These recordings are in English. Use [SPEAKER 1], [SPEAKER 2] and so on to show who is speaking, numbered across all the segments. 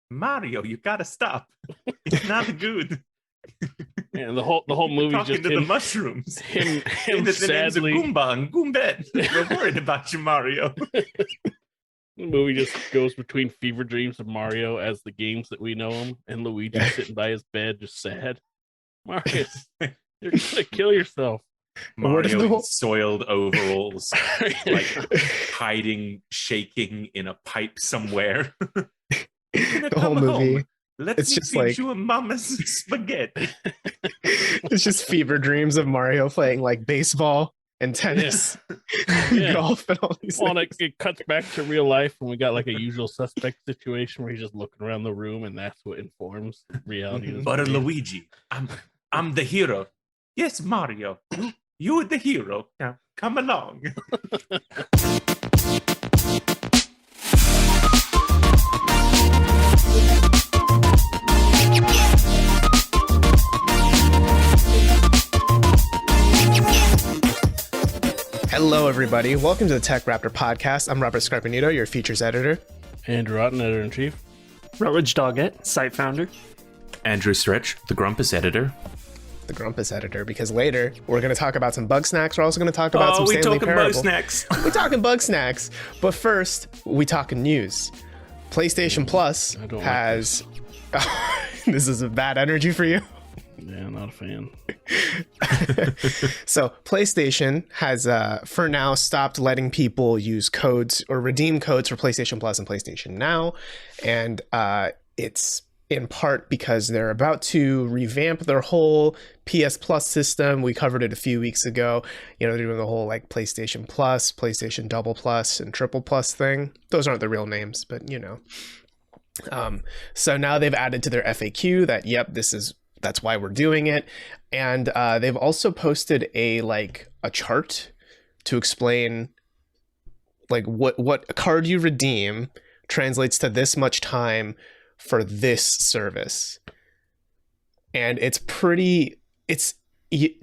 [SPEAKER 1] Mario, you gotta stop. It's not good.
[SPEAKER 2] And the whole movie
[SPEAKER 1] talking
[SPEAKER 2] just
[SPEAKER 1] to
[SPEAKER 2] him,
[SPEAKER 1] the mushrooms.
[SPEAKER 2] him
[SPEAKER 1] And
[SPEAKER 2] sadly.
[SPEAKER 1] Goomba and Goombet. We're worried about you, Mario.
[SPEAKER 2] The movie just goes between fever dreams of Mario as the games that we know him, and Luigi sitting by his bed, just sad. Mario, you're gonna kill yourself.
[SPEAKER 1] Mario in soiled overalls, like hiding, shaking in a pipe somewhere.
[SPEAKER 3] The whole movie.
[SPEAKER 1] Home. Let me just feed you a mama's spaghetti.
[SPEAKER 3] It's just fever dreams of Mario playing like baseball and tennis, golf, and all these things.
[SPEAKER 2] It cuts back to real life, and we got like a usual suspect situation where he's just looking around the room, and that's what informs reality.
[SPEAKER 1] But Luigi, I'm the hero. Yes, Mario, you're the hero. Now come along.
[SPEAKER 3] Hello, everybody. Welcome to the TechRaptor podcast. I'm Robert Scarpanito, your features editor.
[SPEAKER 2] Andrew Otten, editor-in-chief.
[SPEAKER 4] Rutledge Doggett, site founder.
[SPEAKER 1] Andrew Stretch, the Grumpus editor.
[SPEAKER 3] The Grumpus editor, because later we're going to talk about some Bugsnax. We're also going to talk about some Stanley Parable.
[SPEAKER 1] Bugsnax.
[SPEAKER 3] We're talking Bugsnax. But first, we talking news. PlayStation Plus has... This is a bad energy for you?
[SPEAKER 2] Yeah, not a fan.
[SPEAKER 3] So PlayStation has, for now, stopped letting people use codes or redeem codes for PlayStation Plus and PlayStation Now. And it's in part because they're about to revamp their whole PS Plus system. We covered it a few weeks ago. You know, they're doing the whole like PlayStation Plus, PlayStation Double Plus, and Triple Plus thing. Those aren't the real names, but you know. So now they've added to their FAQ that, yep, that's why we're doing it. And they've also posted a chart to explain like what card you redeem translates to this much time for this service. And it's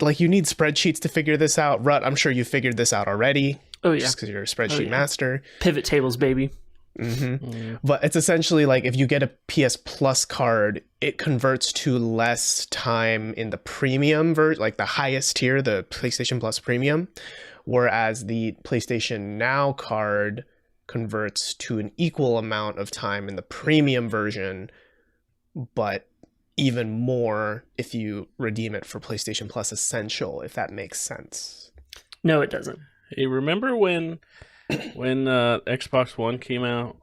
[SPEAKER 3] like you need spreadsheets to figure this out. Rut, I'm sure you figured this out already.
[SPEAKER 4] Oh yeah,
[SPEAKER 3] just because you're a spreadsheet master.
[SPEAKER 4] Pivot tables, baby.
[SPEAKER 3] But it's essentially like if you get a PS Plus card, it converts to less time in the premium version, like the highest tier, the PlayStation Plus Premium, whereas the PlayStation Now card converts to an equal amount of time in the premium version, but even more if you redeem it for PlayStation Plus Essential, if that makes sense.
[SPEAKER 4] No, it doesn't.
[SPEAKER 2] Hey, remember when Xbox One came out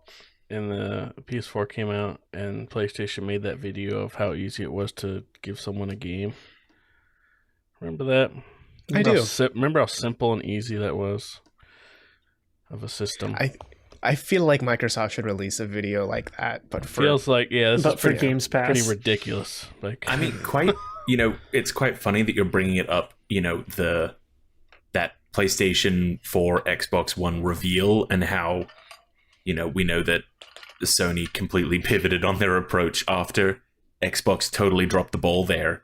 [SPEAKER 2] and the PS4 came out and PlayStation made that video of how easy it was to give someone a game? Remember that? Remember how simple and easy that was of a system?
[SPEAKER 3] I feel like Microsoft should release a video like that, but
[SPEAKER 2] feels like this
[SPEAKER 4] but
[SPEAKER 2] is
[SPEAKER 4] for Games Pass,
[SPEAKER 2] pretty ridiculous. Like,
[SPEAKER 1] I mean, quite. It's quite funny that you're bringing it up. That PlayStation 4, Xbox One reveal, and how, we know that Sony completely pivoted on their approach after Xbox totally dropped the ball there.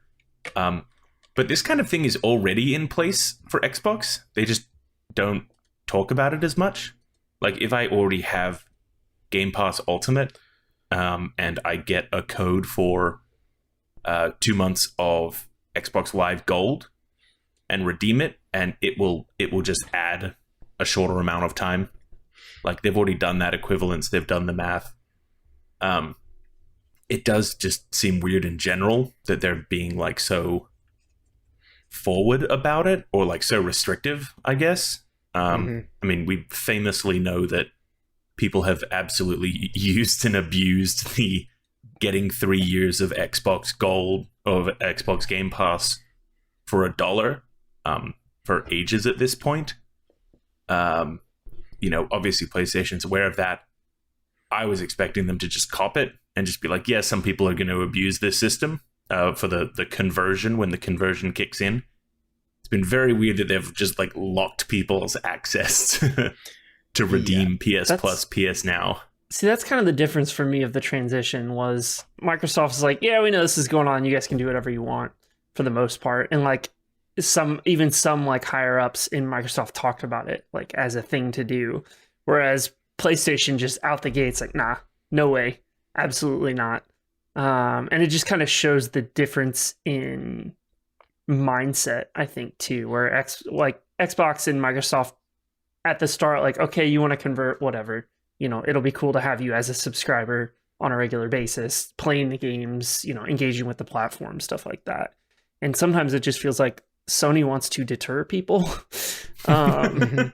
[SPEAKER 1] But this kind of thing is already in place for Xbox. They just don't talk about it as much. Like, if I already have Game Pass Ultimate, and I get a code for 2 months of Xbox Live Gold and redeem it, and it will just add a shorter amount of time. Like, they've already done that equivalence. They've done the math. It does just seem weird in general that they're being like so forward about it, or like so restrictive, I guess. I mean, we famously know that people have absolutely used and abused the getting 3 years of Xbox Gold or Xbox Game Pass for $1 for ages at this point. Obviously PlayStation's aware of that. I was expecting them to just cop it and just be like, yeah, some people are going to abuse this system for the conversion when the conversion kicks in. It's been very weird that they've just like locked people's access to redeem PS Plus, PS Now.
[SPEAKER 4] See, that's kind of the difference for me of the transition was Microsoft's like, yeah, we know this is going on. You guys can do whatever you want for the most part. And like some like higher ups in Microsoft talked about it like as a thing to do. Whereas PlayStation just out the gates, like, nah, no way. absolutely not. And it just kind of shows the difference in mindset, I think, too, where Xbox and Microsoft at the start, like, okay, you want to convert, whatever, it'll be cool to have you as a subscriber on a regular basis, playing the games, engaging with the platform, stuff like that. And sometimes it just feels like Sony wants to deter people.
[SPEAKER 1] And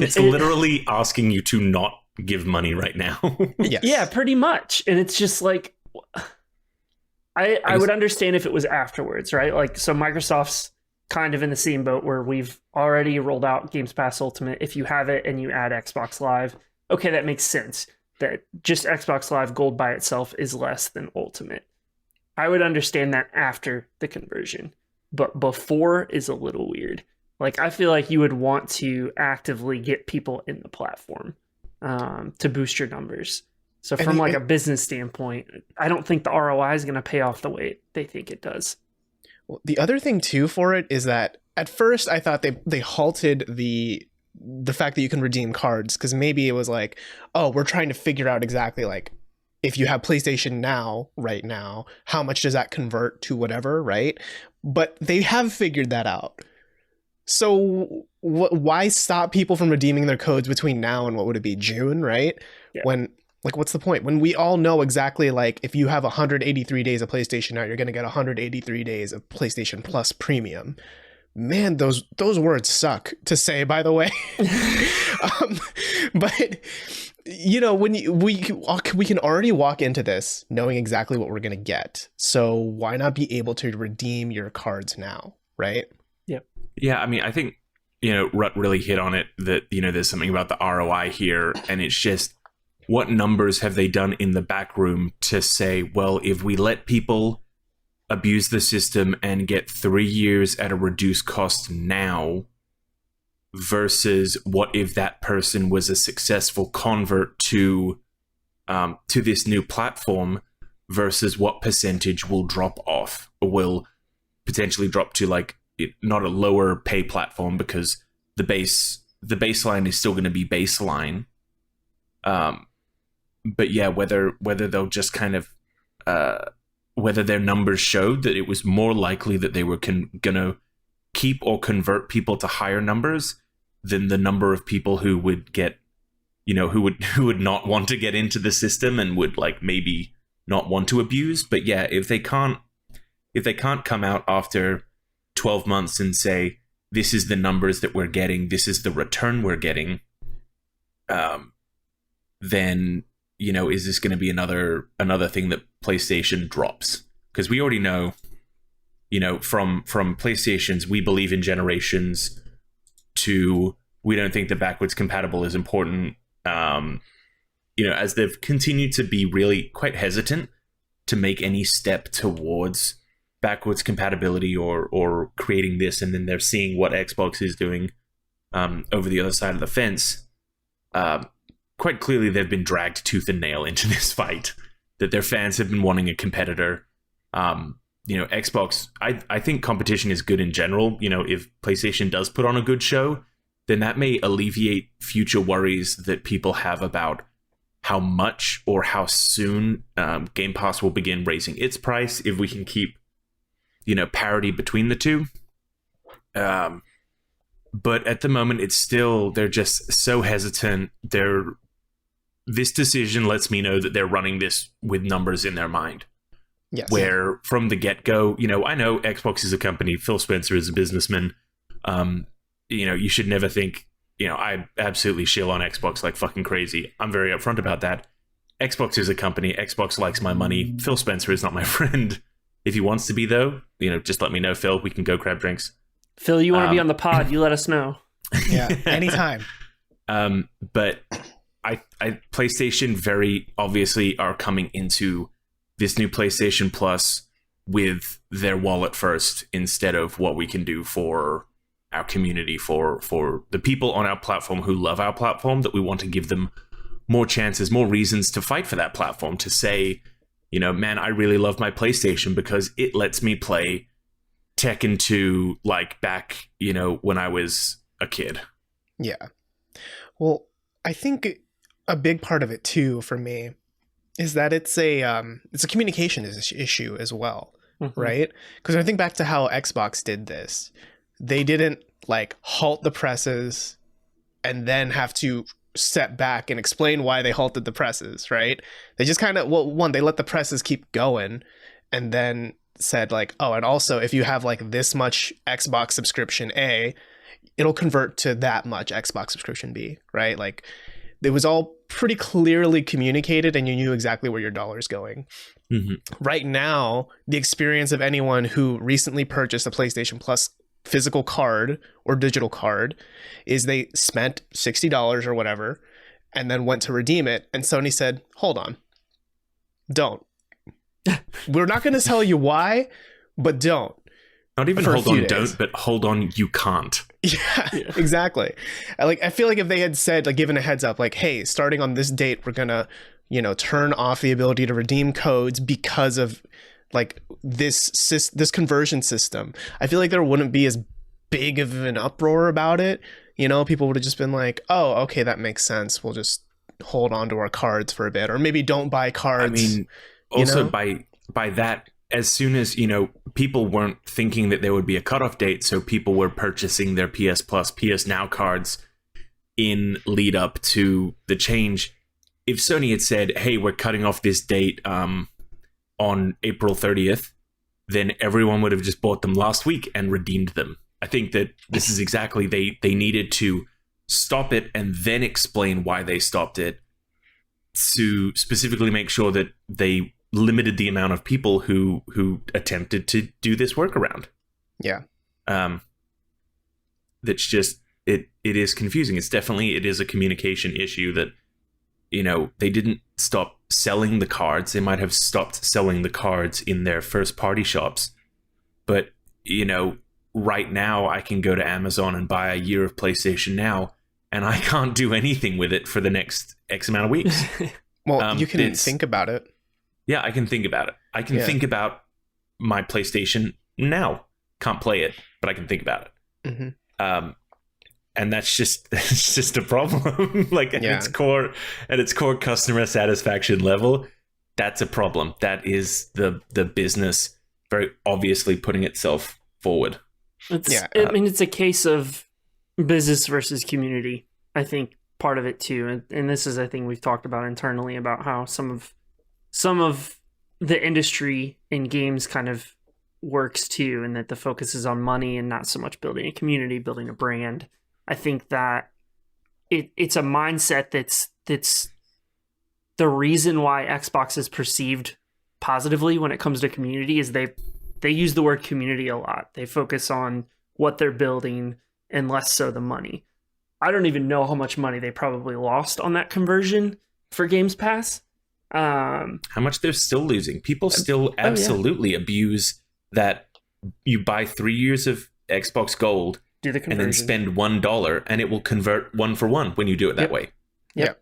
[SPEAKER 1] it's literally asking you to not give money right now.
[SPEAKER 3] Yes.
[SPEAKER 4] Yeah, pretty much. And it's just like, I would understand if it was afterwards, right? Like, so Microsoft's kind of in the same boat where we've already rolled out Games Pass Ultimate. If you have it and you add Xbox Live, okay, that makes sense. That just Xbox Live Gold by itself is less than Ultimate. I would understand that after the conversion, but before is a little weird. Like, I feel like you would want to actively get people in the platform to boost your numbers. So from a business standpoint, I don't think the ROI is going to pay off the way they think it does.
[SPEAKER 3] Well, the other thing too for it is that at first I thought they halted the fact that you can redeem cards, because maybe it was like, oh, we're trying to figure out exactly like, if you have PlayStation Now right now, how much does that convert to whatever, right? But they have figured that out. So why stop people from redeeming their codes between now and what would it be, June, right?
[SPEAKER 4] Yeah.
[SPEAKER 3] When, like, what's the point? When we all know exactly, like, if you have 183 days of PlayStation Now, you're going to get 183 days of PlayStation Plus Premium. Man, those words suck to say, by the way. But when we can already walk into this knowing exactly what we're going to get. So why not be able to redeem your cards now, right?
[SPEAKER 1] Yeah, I mean, I think, Rut really hit on it that, there's something about the ROI here, and it's just, what numbers have they done in the back room to say, well, if we let people abuse the system and get 3 years at a reduced cost now, versus what if that person was a successful convert to this new platform, versus what percentage will drop off, or will potentially drop to, like, not a lower pay platform, because the baseline is still going to be baseline. But yeah, whether they'll just kind of whether their numbers showed that it was more likely that they were gonna keep or convert people to higher numbers than the number of people who would get, who would not want to get into the system and would, like, maybe not want to abuse. But yeah, if they can't come out after 12 months and say, this is the numbers that we're getting, this is the return we're getting, then, is this going to be another thing that PlayStation drops? Because we already know, from PlayStation's we believe in generations to we don't think that backwards compatible is important. As they've continued to be really quite hesitant to make any step towards backwards compatibility or creating this, and then they're seeing what Xbox is doing over the other side of the fence. Quite clearly, they've been dragged tooth and nail into this fight. That their fans have been wanting a competitor. Xbox. I think competition is good in general. If PlayStation does put on a good show, then that may alleviate future worries that people have about how much or how soon Game Pass will begin raising its price if we can keep, parity between the two. But at the moment, it's still, they're just so hesitant. This decision lets me know that they're running this with numbers in their mind.
[SPEAKER 3] Yes.
[SPEAKER 1] Where from the get-go, I know Xbox is a company, Phil Spencer is a businessman. You should never think, I absolutely shill on Xbox like fucking crazy. I'm very upfront about that. Xbox is a company. Xbox likes my money. Phil Spencer is not my friend. If he wants to be, though, just let me know, Phil. We can go grab drinks.
[SPEAKER 4] Phil, you want to be on the pod, you let us know.
[SPEAKER 3] Yeah, anytime.
[SPEAKER 1] But I PlayStation very obviously are coming into this new PlayStation Plus with their wallet first, instead of what we can do for our community, for the people on our platform who love our platform, that we want to give them more chances, more reasons to fight for that platform, to say, man, I really love my PlayStation because it lets me play Tekken 2 like back, when I was a kid.
[SPEAKER 3] Yeah. Well, I think a big part of it too for me is that it's a communication issue as well,
[SPEAKER 4] Mhm.
[SPEAKER 3] right? Because I think back to how Xbox did this, they didn't like halt the presses and then have to step back and explain why they halted the presses, right? They just kind of, well, one, they let the presses keep going and then said like, oh, and also if you have like this much Xbox subscription A, it'll convert to that much Xbox subscription B, right? Like it was all pretty clearly communicated and you knew exactly where your dollar's going.
[SPEAKER 1] Mhm.
[SPEAKER 3] Right now, the experience of anyone who recently purchased a PlayStation Plus physical card or digital card is they spent $60 or whatever and then went to redeem it. And Sony said, hold on, don't. We're not going to tell you why, but don't.
[SPEAKER 1] Not even
[SPEAKER 3] For a
[SPEAKER 1] hold
[SPEAKER 3] few
[SPEAKER 1] on,
[SPEAKER 3] days.
[SPEAKER 1] don't, but hold on, you can't.
[SPEAKER 3] Yeah, exactly. I feel like if they had said, like, given a heads up, like, hey, starting on this date, we're gonna, turn off the ability to redeem codes because of like this conversion system. I feel like there wouldn't be as big of an uproar about it. People would have just been like, oh, okay, that makes sense. We'll just hold on to our cards for a bit, or maybe don't buy cards.
[SPEAKER 1] I mean, also by that, as soon as people weren't thinking that there would be a cutoff date, so people were purchasing their PS Plus, PS Now cards in lead up to the change. If Sony had said, "Hey, we're cutting off this date on April 30th," then everyone would have just bought them last week and redeemed them. I think that this is exactly they needed to stop it and then explain why they stopped it, to specifically make sure that they limited the amount of people who attempted to do this workaround.
[SPEAKER 3] Yeah.
[SPEAKER 1] That's just it is confusing. It is a communication issue that they didn't stop selling the cards. They might have stopped selling the cards in their first party shops, but right now I can go to Amazon and buy a year of PlayStation Now and I can't do anything with it for the next X amount of weeks.
[SPEAKER 3] Well, you can think about it.
[SPEAKER 1] Yeah, I can think about it. I can think about my PlayStation Now. Can't play it, but I can think about it.
[SPEAKER 3] Mm-hmm.
[SPEAKER 1] And that's just a problem. Like at its core customer satisfaction level, that's a problem. That is the business very obviously putting itself forward.
[SPEAKER 4] I mean, it's a case of business versus community. I think part of it too, and this is a thing we've talked about internally about how some of the industry in games kind of works too, and that the focus is on money and not so much building a community, building a brand. I think that it's a mindset that's the reason why Xbox is perceived positively when it comes to community is they use the word community a lot. They focus on what they're building and less so the money. I don't even know how much money they probably lost on that conversion for Games Pass.
[SPEAKER 1] How much they're still losing. People still absolutely abuse that you buy 3 years of Xbox Gold
[SPEAKER 4] Do the conversion.
[SPEAKER 1] and then spend $1 and it will convert 1 for 1 when you do it that way.
[SPEAKER 3] Yep.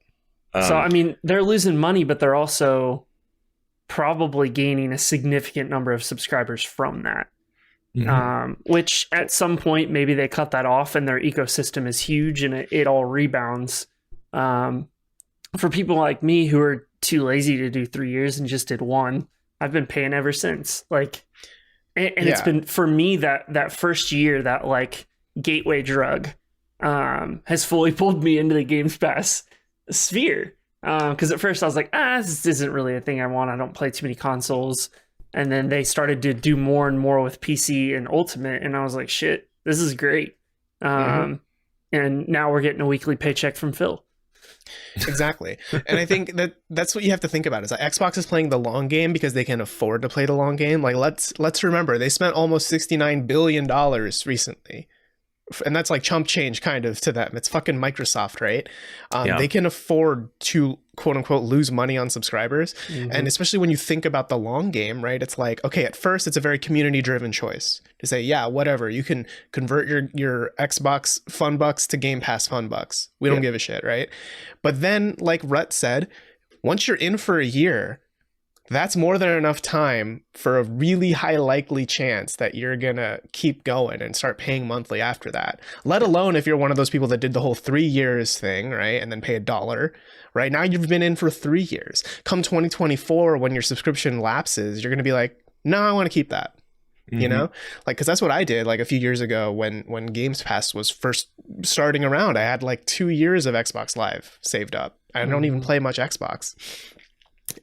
[SPEAKER 4] So, I mean, they're losing money, but they're also probably gaining a significant number of subscribers from that.
[SPEAKER 1] Mhm.
[SPEAKER 4] Which at some point, maybe they cut that off and their ecosystem is huge and it all rebounds. For people like me who are too lazy to do 3 years and just did 1, I've been paying ever since. Like, and it's been, for me, that first year, that like gateway drug has fully pulled me into the Games Pass sphere. Because at first I was like, this isn't really a thing I want. I don't play too many consoles. And then they started to do more and more with PC and Ultimate. And I was like, shit, this is great. And now we're getting a weekly paycheck from Phil.
[SPEAKER 3] Exactly. And I think that's what you have to think about is like Xbox is playing the long game because they can afford to play the long game. Like let's remember they spent almost $69 billion recently. And that's like chump change kind of to them. It's fucking Microsoft, right? They can afford to quote unquote lose money on subscribers. And especially when you think about the long game, right? It's like, okay, at first it's a very community driven choice to say, yeah, whatever, you can convert your Xbox fun bucks to Game Pass fun bucks. We don't give a shit, right? But then like Rhett said, once you're in for a year, that's more than enough time for a really high likely chance that you're gonna keep going and start paying monthly after that. Let alone if you're one of those people that did the whole 3 years thing, right? And then pay $1, right? Now you've been in for 3 years. Come 2024, when your subscription lapses, you're gonna be like, no, I want to keep that. You know, like, because that's what I did like a few years ago when Games Pass was first starting around. I had like 2 years of Xbox Live saved up. I don't even play much Xbox.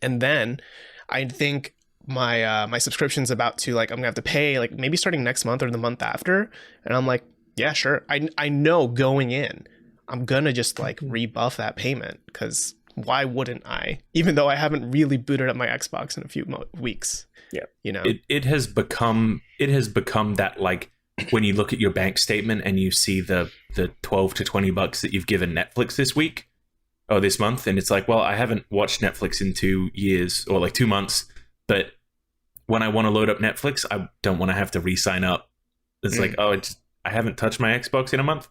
[SPEAKER 3] And then I think my subscription's about to, like, I'm gonna have to pay like maybe starting next month or the month after. And I'm like, yeah, sure. I know going in, I'm gonna just like rebuff that payment, because why wouldn't I? Even though I haven't really booted up my Xbox in a few weeks.
[SPEAKER 4] Yeah,
[SPEAKER 3] you know,
[SPEAKER 1] it has become that, like, when you look at your bank statement and you see the $12 to $20 that you've given Netflix this month, and it's like, well, I haven't watched Netflix in 2 years or like 2 months, but when I want to load up Netflix, I don't want to have to re-sign up. It's like, oh, I haven't touched my Xbox in a month.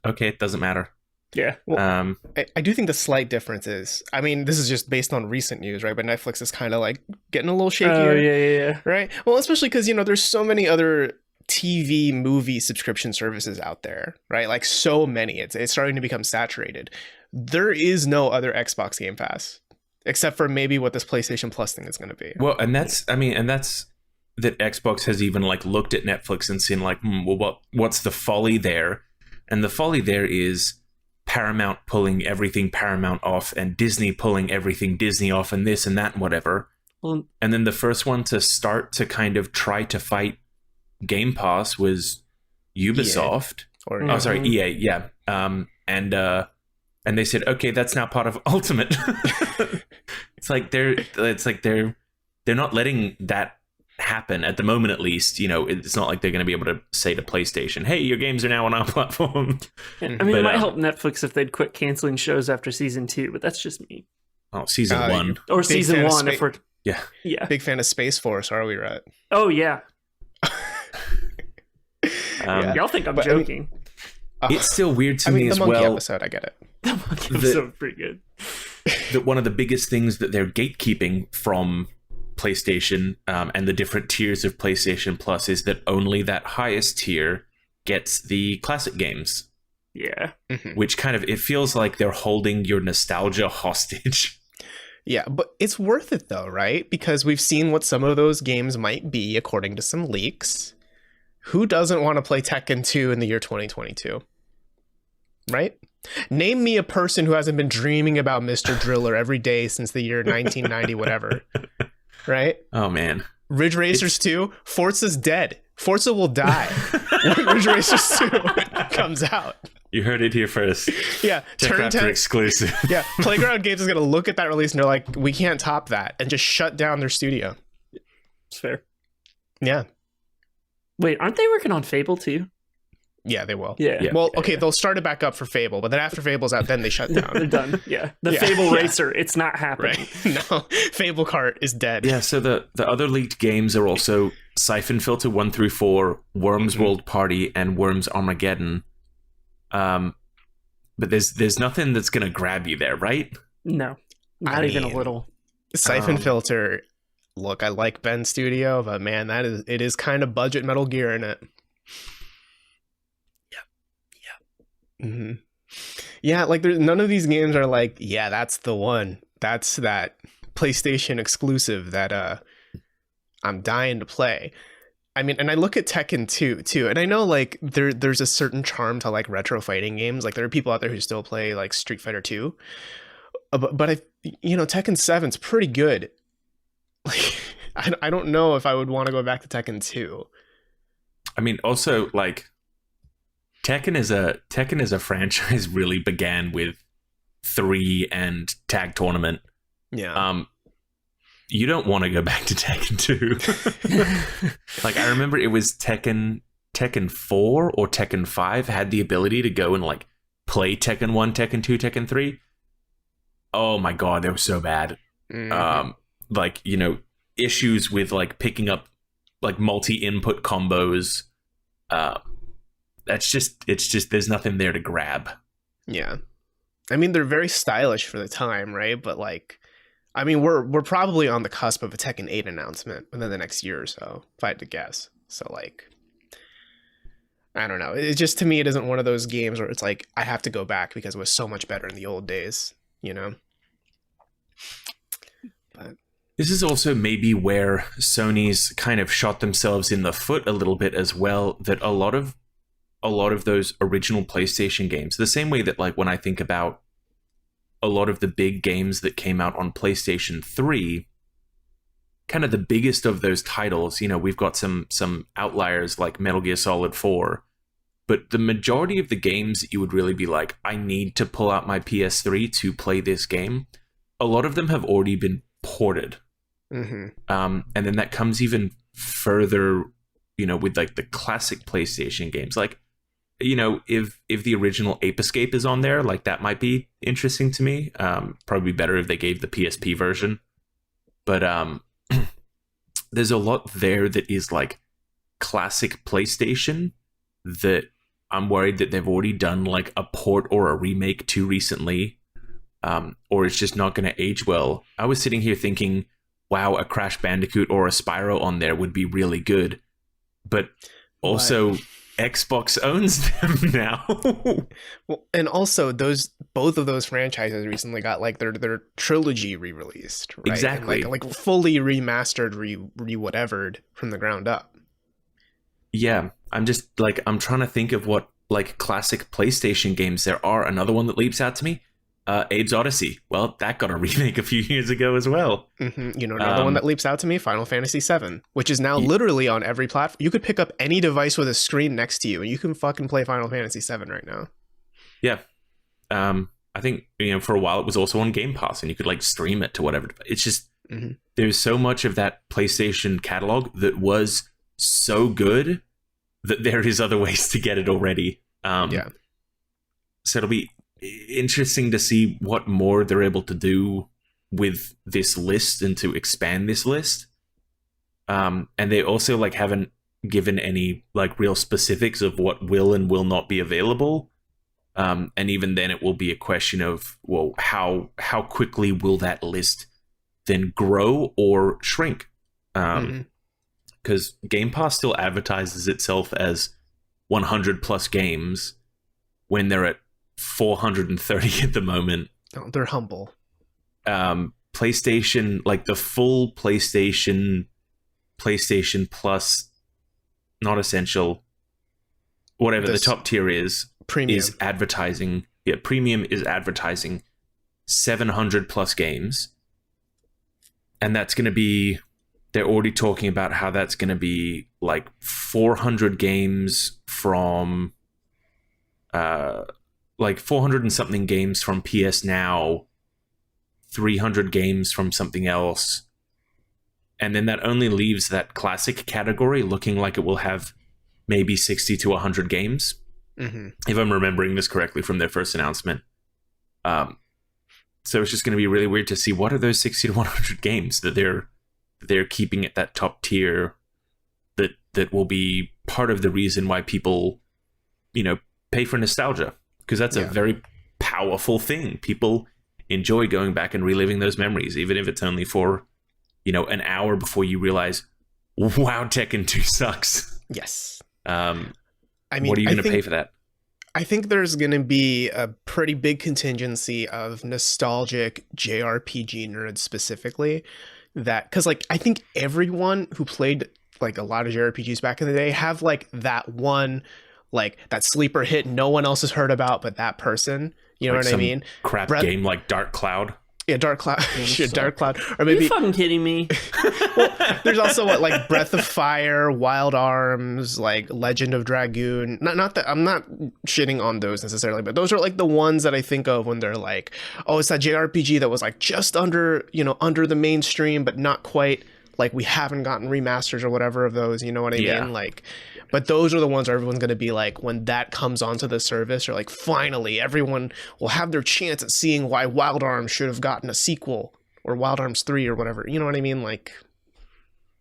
[SPEAKER 1] Okay, it doesn't matter.
[SPEAKER 4] Yeah.
[SPEAKER 3] Well, I do think the slight difference is, I mean, this is just based on recent news, right? But Netflix is kind of like getting a little shakier.
[SPEAKER 4] Oh, yeah.
[SPEAKER 3] Right? Well, especially because, you know, there's so many other TV movie subscription services out there, right? Like, so many. It's starting to become saturated. There is no other Xbox Game Pass, except for maybe what this PlayStation Plus thing is going to be.
[SPEAKER 1] Well, and that's that Xbox has even like looked at Netflix and seen like, well, what's the folly there? And the folly there is Paramount pulling everything Paramount off, and Disney pulling everything Disney off, and this and that and whatever.
[SPEAKER 4] Well,
[SPEAKER 1] and then the first one to start to kind of try to fight Game Pass was Ubisoft. EA, yeah. And they said, okay, that's now part of Ultimate. It's like they're not letting that happen at the moment, at least. You know, it's not like they're going to be able to say to PlayStation, hey, your games are now on our platform.
[SPEAKER 4] I mean, it might help Netflix if they'd quit canceling shows after season 2, but that's just me.
[SPEAKER 1] Oh, season 1
[SPEAKER 4] or season 1 if we're
[SPEAKER 1] yeah
[SPEAKER 3] big fan of Space Force, are we, right?
[SPEAKER 4] Oh yeah.
[SPEAKER 2] Y'all think I'm joking?
[SPEAKER 1] It's still weird to me
[SPEAKER 3] the
[SPEAKER 1] as
[SPEAKER 3] monkey
[SPEAKER 1] well.
[SPEAKER 3] episode, I get it.
[SPEAKER 4] The monkey episode was pretty good.
[SPEAKER 1] That one of the biggest things that they're gatekeeping from PlayStation and the different tiers of PlayStation Plus is that only that highest tier gets the classic games.
[SPEAKER 4] Yeah.
[SPEAKER 1] Which kind of, it feels like they're holding your nostalgia hostage.
[SPEAKER 3] Yeah, but it's worth it though, right? Because we've seen what some of those games might be according to some leaks. Who doesn't want to play Tekken 2 in the year 2022? Right? Name me a person who hasn't been dreaming about Mr. Driller every day since the year 1990, whatever. Right?
[SPEAKER 1] Oh, man.
[SPEAKER 3] Ridge Racers 2, Forza's dead. Forza will die when Ridge Racers 2 comes out.
[SPEAKER 1] You heard it here first.
[SPEAKER 3] Yeah.
[SPEAKER 1] TechRaptor exclusive.
[SPEAKER 3] Yeah. Playground Games is going to look at that release and they're like, we can't top that, and just shut down their studio.
[SPEAKER 4] It's fair.
[SPEAKER 3] Yeah.
[SPEAKER 4] Wait, aren't they working on Fable too?
[SPEAKER 3] Yeah, they will.
[SPEAKER 4] Yeah.
[SPEAKER 3] Well, okay, they'll start it back up for Fable, but then after Fable's out, then they shut down.
[SPEAKER 4] They're done. Yeah. The Fable Racer, it's not happening.
[SPEAKER 3] Right. No, Fable Cart is dead.
[SPEAKER 1] Yeah, so the other leaked games are also Siphon Filter 1 through 4, Worms World Party, and Worms Armageddon. But there's nothing that's going to grab you there, right?
[SPEAKER 4] No. Not even a little.
[SPEAKER 3] Siphon Filter, look, I like Ben's studio, but man, it is kind of budget Metal Gear in it. Mm-hmm. Yeah, like none of these games are like, yeah, that's the one. That's that PlayStation exclusive that I'm dying to play. I mean, and I look at Tekken 2 too, and I know like there's a certain charm to like retro fighting games. Like there are people out there who still play like Street Fighter 2, but Tekken 7's pretty good. Like I don't know if I would want to go back to Tekken 2.
[SPEAKER 1] I mean, also like Tekken is a franchise really began with 3 and Tag Tournament.
[SPEAKER 3] Yeah.
[SPEAKER 1] You don't want to go back to Tekken 2. Like I remember it was Tekken 4 or Tekken 5 had the ability to go and like play Tekken 1, Tekken 2, Tekken 3. Oh my god, they were so bad. Like, issues with like picking up like multi-input combos. It's just there's nothing there to grab.
[SPEAKER 3] Yeah. I mean, they're very stylish for the time, right? But like I mean, we're probably on the cusp of a Tekken 8 announcement within the next year or so, if I had to guess. So like, I don't know. It just, to me, it isn't one of those games where it's like I have to go back because it was so much better in the old days, you know. But
[SPEAKER 1] this is also maybe where Sony's kind of shot themselves in the foot a little bit as well. That a lot of those original PlayStation games, the same way that like when I think about a lot of the big games that came out on PlayStation 3, kind of the biggest of those titles, you know, we've got some outliers like Metal Gear Solid 4, but the majority of the games that you would really be like, I need to pull out my PS3 to play this game, a lot of them have already been ported.
[SPEAKER 3] mm-hmm.
[SPEAKER 1] And then that comes even further, you know, with like the classic PlayStation games. Like, you know, if the original Ape Escape is on there, like that might be interesting to me. Probably better if they gave the PSP version. But there's a lot there that is like classic PlayStation that I'm worried that they've already done like a port or a remake too recently, or it's just not going to age well. I was sitting here thinking, wow, a Crash Bandicoot or a Spyro on there would be really good. But also...
[SPEAKER 3] What?
[SPEAKER 1] Xbox owns them now.
[SPEAKER 3] Well, and also both of those franchises recently got like their trilogy re-released, right?
[SPEAKER 1] Exactly.
[SPEAKER 3] And like fully remastered, re-whatevered from the ground up.
[SPEAKER 1] Yeah, I'm just like, I'm trying to think of what like classic PlayStation games there are. Another one that leaps out to me, Abe's Odyssey. Well, that got a remake a few years ago as well.
[SPEAKER 3] Mm-hmm. You know, another one that leaps out to me, Final Fantasy VII, which is now literally on every platform. You could pick up any device with a screen next to you, and you can fucking play Final Fantasy VII right now.
[SPEAKER 1] Yeah. I think, you know, for a while it was also on Game Pass, and you could like stream it to whatever. It's just, there's so much of that PlayStation catalog that was so good that there is other ways to get it already.
[SPEAKER 3] Yeah.
[SPEAKER 1] So it'll be interesting to see what more they're able to do with this list and to expand this list. And they also like haven't given any like real specifics of what will and will not be available. And even then it will be a question of, well, how quickly will that list then grow or shrink? Because Game Pass still advertises itself as 100 plus games when they're at 430 at the moment.
[SPEAKER 3] Oh, they're humble.
[SPEAKER 1] PlayStation, like the full PlayStation Plus, not essential, whatever the top tier is,
[SPEAKER 3] premium
[SPEAKER 1] is advertising. Yeah, premium is advertising 700 plus games, and that's going to be. They're already talking about how that's going to be like 400 games from. Like 400 and something games from PS Now, 300 games from something else, and then that only leaves that classic category looking like it will have maybe 60 to 100 games, if I'm remembering this correctly from their first announcement. So it's just going to be really weird to see what are those 60 to 100 games that they're keeping at that top tier that will be part of the reason why people, you know, pay for nostalgia. Because that's a very powerful thing. People enjoy going back and reliving those memories, even if it's only for, you know, an hour before you realize, wow, Tekken 2 sucks.
[SPEAKER 3] Yes.
[SPEAKER 1] I
[SPEAKER 3] mean,
[SPEAKER 1] what are you going to pay for that?
[SPEAKER 3] I think there's going to be a pretty big contingency of nostalgic JRPG nerds specifically. That, because like I think everyone who played like a lot of JRPGs back in the day have like that one. Like that sleeper hit no one else has heard about but that person. You know
[SPEAKER 1] like
[SPEAKER 3] what I mean?
[SPEAKER 1] Crap game like Dark Cloud.
[SPEAKER 3] Yeah, Dark Cloud. Shit, Dark Cloud. Or
[SPEAKER 4] Are
[SPEAKER 3] maybe
[SPEAKER 4] you fucking kidding me?
[SPEAKER 3] well, there's also what like Breath of Fire, Wild Arms, like Legend of Dragoon. Not that I'm not shitting on those necessarily, but those are like the ones that I think of when they're like, oh, it's that JRPG that was like just under, you know, under the mainstream, but not quite. Like we haven't gotten remasters or whatever of those. You know what I mean? Like. But those are the ones where everyone's going to be like, when that comes onto the service, or like, finally, everyone will have their chance at seeing why Wild Arms should have gotten a sequel, or Wild Arms 3 or whatever. You know what I mean? Like,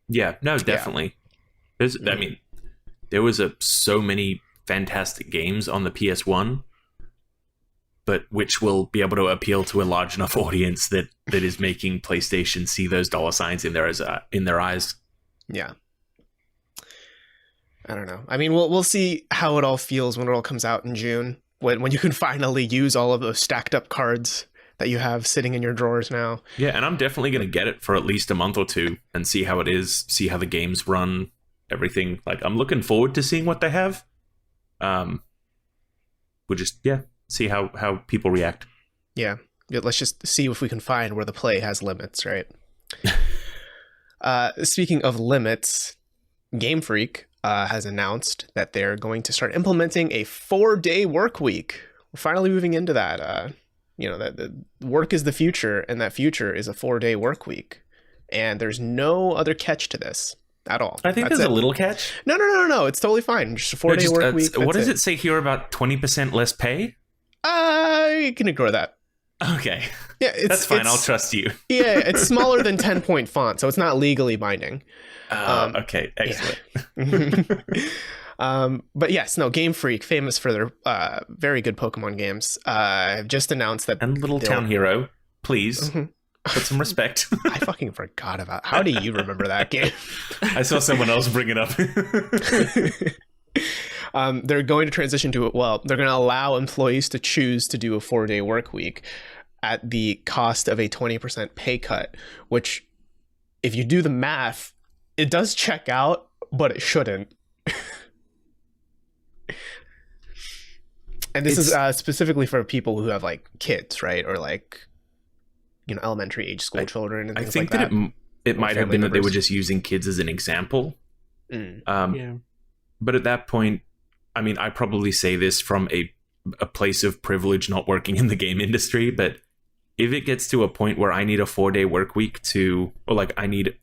[SPEAKER 1] yeah, no, definitely. Yeah. I mean, there was so many fantastic games on the PS1 but which will be able to appeal to a large enough audience that is making PlayStation see those dollar signs in their eyes.
[SPEAKER 3] Yeah. I don't know. I mean, we'll see how it all feels when it all comes out in June, when you can finally use all of those stacked up cards that you have sitting in your drawers now.
[SPEAKER 1] Yeah, and I'm definitely going to get it for at least a month or two and see how it is, see how the games run, everything. Like, I'm looking forward to seeing what they have. We'll just, see how people react.
[SPEAKER 3] Yeah, let's just see if we can find where the play has limits, right? Speaking of limits, Game Freak has announced that they're going to start implementing a 4-day work week. We're finally moving into that. That the work is the future, and that future is a 4-day work week. And there's no other catch to this at all.
[SPEAKER 1] I think there's a little catch.
[SPEAKER 3] No. It's totally fine. Just a 4-day work week.
[SPEAKER 1] What does it say here about 20% less pay?
[SPEAKER 3] You can ignore that.
[SPEAKER 1] Okay.
[SPEAKER 3] Yeah,
[SPEAKER 1] that's fine. I'll trust you.
[SPEAKER 3] Yeah, it's smaller than 10-point font, so it's not legally binding.
[SPEAKER 1] Okay, excellent.
[SPEAKER 3] Yeah. But yes, no, Game Freak, famous for their very good Pokemon games, have just announced that...
[SPEAKER 1] And Little Town Hero, please, put some respect.
[SPEAKER 3] I fucking forgot about... How do you remember that game?
[SPEAKER 1] I saw someone else bring it up.
[SPEAKER 3] They're going to transition to it. Well, they're going to allow employees to choose to do a 4-day work week at the cost of a 20% pay cut, which, if you do the math, it does check out, but it shouldn't. And this is specifically for people who have like kids, right? Or like, elementary age school children and things like that. I think
[SPEAKER 1] that it might have been that they were just using kids as an example. But at that point, I mean, I probably say this from a place of privilege not working in the game industry, but if it gets to a point where I need a 4-day work week I need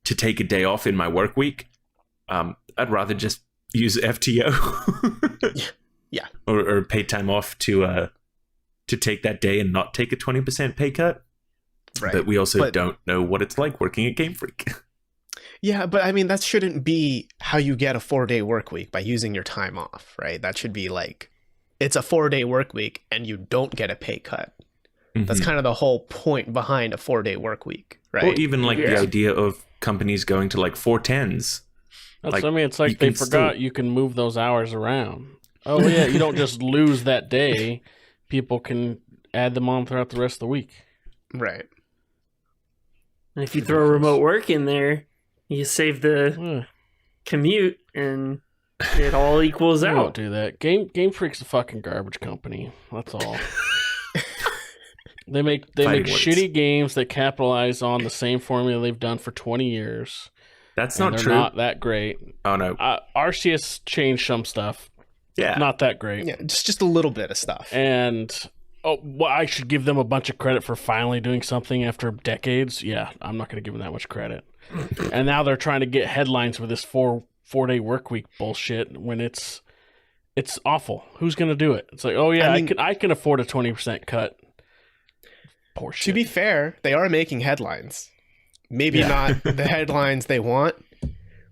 [SPEAKER 1] to take a day off in my work week, I'd rather just use FTO.
[SPEAKER 3] Yeah.
[SPEAKER 1] Or paid time off to take that day and not take a 20% pay cut.
[SPEAKER 3] Right.
[SPEAKER 1] But we also don't know what it's like working at Game Freak.
[SPEAKER 3] Yeah, but I mean, that shouldn't be how you get a 4-day work week, by using your time off, right? That should be like, it's a 4-day work week and you don't get a pay cut. Mm-hmm. That's kind of the whole point behind a 4-day work week, right?
[SPEAKER 1] Or even like the idea of companies going to like 410s.
[SPEAKER 2] It's like they forgot you can move those hours around. Oh yeah, you don't just lose that day. People can add them on throughout the rest of the week.
[SPEAKER 3] Right.
[SPEAKER 4] And if you throw remote work in there, you save the commute, and it all equals out.
[SPEAKER 2] Don't do that. Game Freak's a fucking garbage company. That's all. They make shitty games that capitalize on the same formula they've done for 20 years.
[SPEAKER 1] That's not true.
[SPEAKER 2] They're not that great.
[SPEAKER 1] Oh no.
[SPEAKER 2] Arceus changed some stuff.
[SPEAKER 1] Yeah.
[SPEAKER 2] Not that great.
[SPEAKER 3] Yeah, just a little bit of stuff.
[SPEAKER 2] And I should give them a bunch of credit for finally doing something after decades. Yeah, I'm not going to give them that much credit. And now they're trying to get headlines with this 4-day work week bullshit when it's awful. Who's going to do it? It's like, oh yeah, I can afford a 20% cut. Poor shit.
[SPEAKER 3] To be fair, they are making headlines. Maybe not the headlines they want,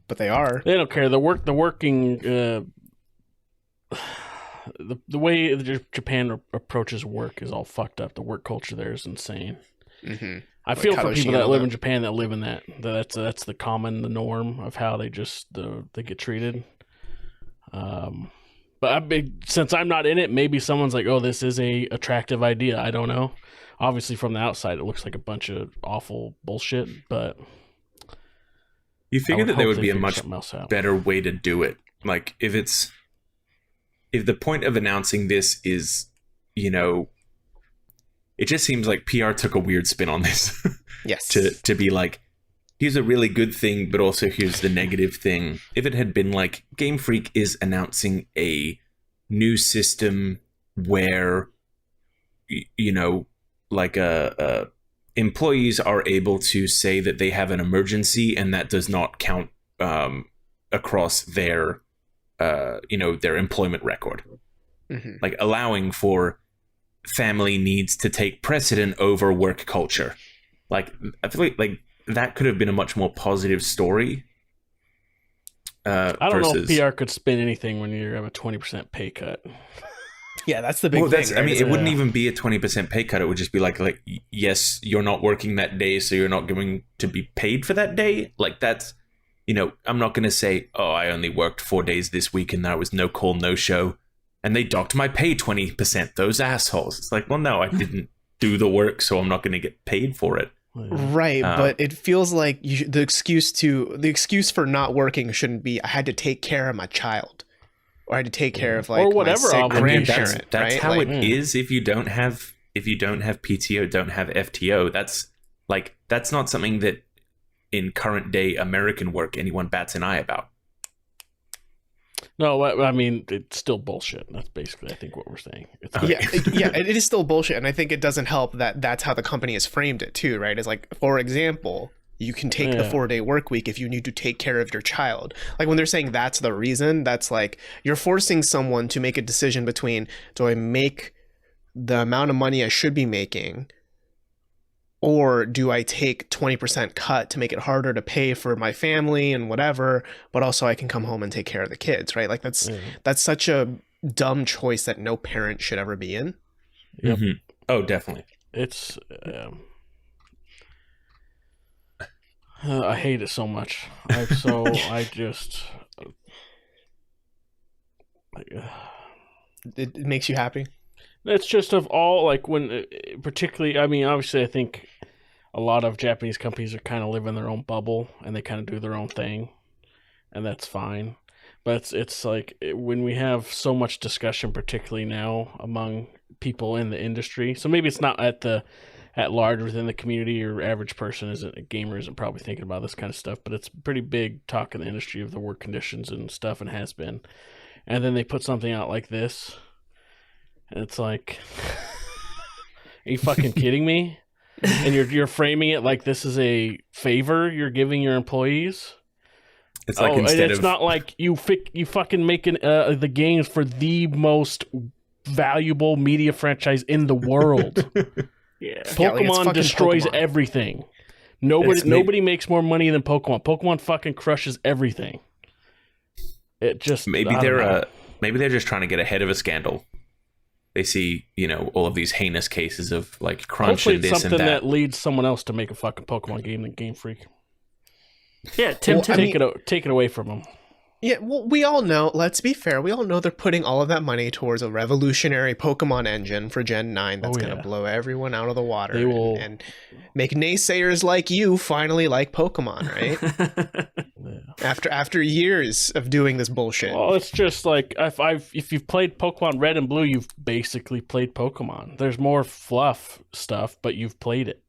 [SPEAKER 3] but they are.
[SPEAKER 2] They don't care. The working. The way Japan approaches work is all fucked up. The work culture there is insane.
[SPEAKER 3] Mm-hmm.
[SPEAKER 2] I feel for people that live in Japan that live in that. That's the norm of how they they get treated. But since I'm not in it, maybe someone's like, "Oh, this is a attractive idea." I don't know. Obviously, from the outside, it looks like a bunch of awful bullshit. But
[SPEAKER 1] you figure that there would be a much better way to do it. Like if the point of announcing this is, it just seems like PR took a weird spin on this.
[SPEAKER 3] Yes.
[SPEAKER 1] to be like, here's a really good thing, but also here's the negative thing. If it had been like, Game Freak is announcing a new system where, employees are able to say that they have an emergency and that does not count across their employment record.
[SPEAKER 3] Mm-hmm.
[SPEAKER 1] Like allowing for family needs to take precedent over work culture. Like I feel like that could have been a much more positive story.
[SPEAKER 2] I don't know if PR could spin anything when you have a 20% pay cut.
[SPEAKER 3] Yeah, that's the big
[SPEAKER 1] Well,
[SPEAKER 3] thing.
[SPEAKER 1] that's,
[SPEAKER 3] Right?
[SPEAKER 1] I mean,
[SPEAKER 3] It's
[SPEAKER 1] it wouldn't even be a 20% pay cut. It would just be like, yes, you're not working that day, so you're not going to be paid for that day. Like, that's, I'm not going to say, oh, I only worked 4 days this week and that was no call, no show, and they docked my pay 20%. Those assholes. It's like, well, no, I didn't do the work, so I'm not going to get paid for it.
[SPEAKER 3] Right, but it feels like the excuse for not working shouldn't be I had to take care of my child, or I had to take care of like
[SPEAKER 2] or whatever
[SPEAKER 3] my sick
[SPEAKER 2] obligation.
[SPEAKER 3] grandparent.
[SPEAKER 1] That's
[SPEAKER 3] right?
[SPEAKER 1] how
[SPEAKER 3] like,
[SPEAKER 1] it is. If you don't have PTO, don't have FTO. That's not something that in current day American work anyone bats an eye about.
[SPEAKER 2] No, I mean, it's still bullshit. That's basically, I think, what we're saying.
[SPEAKER 3] It is still bullshit, and I think it doesn't help that that's how the company has framed it too, right? It's like, for example, you can take the 4-day work week if you need to take care of your child. Like when they're saying that's the reason, that's like you're forcing someone to make a decision between, do I make the amount of money I should be making, or do I take 20% cut to make it harder to pay for my family and whatever, but also I can come home and take care of the kids, right? Like that's such a dumb choice that no parent should ever be in.
[SPEAKER 2] Yep.
[SPEAKER 1] Mm-hmm. Oh, definitely.
[SPEAKER 2] It's I hate it so much.
[SPEAKER 3] It makes you happy.
[SPEAKER 2] It's just of all, like, when, particularly, I mean, obviously, I think a lot of Japanese companies are kind of live in their own bubble, and they kind of do their own thing, and that's fine. But it's like, when we have so much discussion, particularly now, among people in the industry, so maybe it's not at large within the community, your average person a gamer isn't probably thinking about this kind of stuff, but it's pretty big talk in the industry of the work conditions and stuff, and has been. And then they put something out like this, and it's like, are you fucking kidding me? And you're framing it like this is a favor you're giving your employees.
[SPEAKER 1] It's like it's
[SPEAKER 2] not like you fucking making the games for the most valuable media franchise in the world.
[SPEAKER 4] Yeah,
[SPEAKER 2] Pokemon
[SPEAKER 3] like
[SPEAKER 2] destroys
[SPEAKER 3] Pokemon.
[SPEAKER 2] everything. Nobody makes more money than Pokemon. Pokemon fucking crushes everything. It just
[SPEAKER 1] maybe they're just trying to get ahead of a scandal. They see, all of these heinous cases of like crunch
[SPEAKER 2] hopefully
[SPEAKER 1] and
[SPEAKER 2] it's
[SPEAKER 1] this and
[SPEAKER 2] something
[SPEAKER 1] that.
[SPEAKER 2] that leads someone else to make a fucking Pokemon game than Game Freak.
[SPEAKER 4] yeah. Tim,
[SPEAKER 2] Take it away from them.
[SPEAKER 3] Yeah, well, we all know, let's be fair, we all know they're putting all of that money towards a revolutionary Pokemon engine for Gen 9 that's going to blow everyone out of the water
[SPEAKER 2] They will...
[SPEAKER 3] and make naysayers like you finally like Pokemon, right? After years of doing this bullshit.
[SPEAKER 2] Well, it's just like, if you've played Pokemon Red and Blue, you've basically played Pokemon. There's more fluff stuff, but you've played it.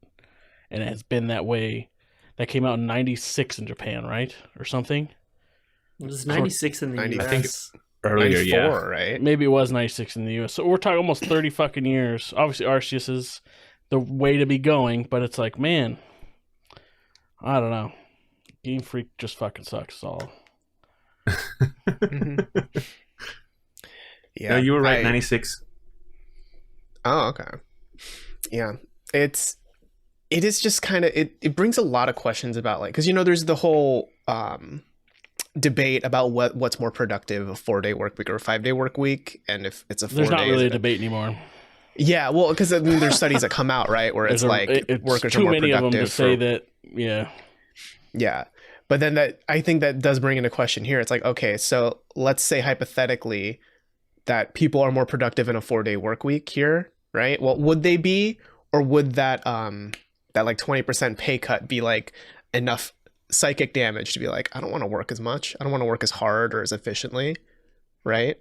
[SPEAKER 2] And it has been that way. That came out in 96 in Japan, right? Or something?
[SPEAKER 4] It was 96 in the
[SPEAKER 3] 90,
[SPEAKER 4] US.
[SPEAKER 3] I think
[SPEAKER 1] Earlier,
[SPEAKER 3] 94,
[SPEAKER 1] yeah.
[SPEAKER 3] right?
[SPEAKER 2] Maybe it was 96 in the US. So we're talking almost 30 fucking years. Obviously, Arceus is the way to be going, but it's like, man, I don't know. Game Freak just fucking sucks, all.
[SPEAKER 3] Yeah.
[SPEAKER 1] No, you were right, 96.
[SPEAKER 3] Oh, okay. Yeah. It is just kind of, it brings a lot of questions about, like, because, there's the whole debate about what's more productive, a 4-day work week or a 5-day work week, and if it's a 4 days.
[SPEAKER 2] There's not really a debate anymore.
[SPEAKER 3] Yeah, well, because there's studies that come out, right, where it's workers are more productive. Too many of them to
[SPEAKER 2] say that, yeah.
[SPEAKER 3] Yeah, but then I think that does bring into question here. It's like, okay, so let's say hypothetically that people are more productive in a 4-day work week here, right? Well, would they be, or would that like 20% pay cut be like enough psychic damage to be like, I don't want to work as much, I don't want to work as hard or as efficiently, right?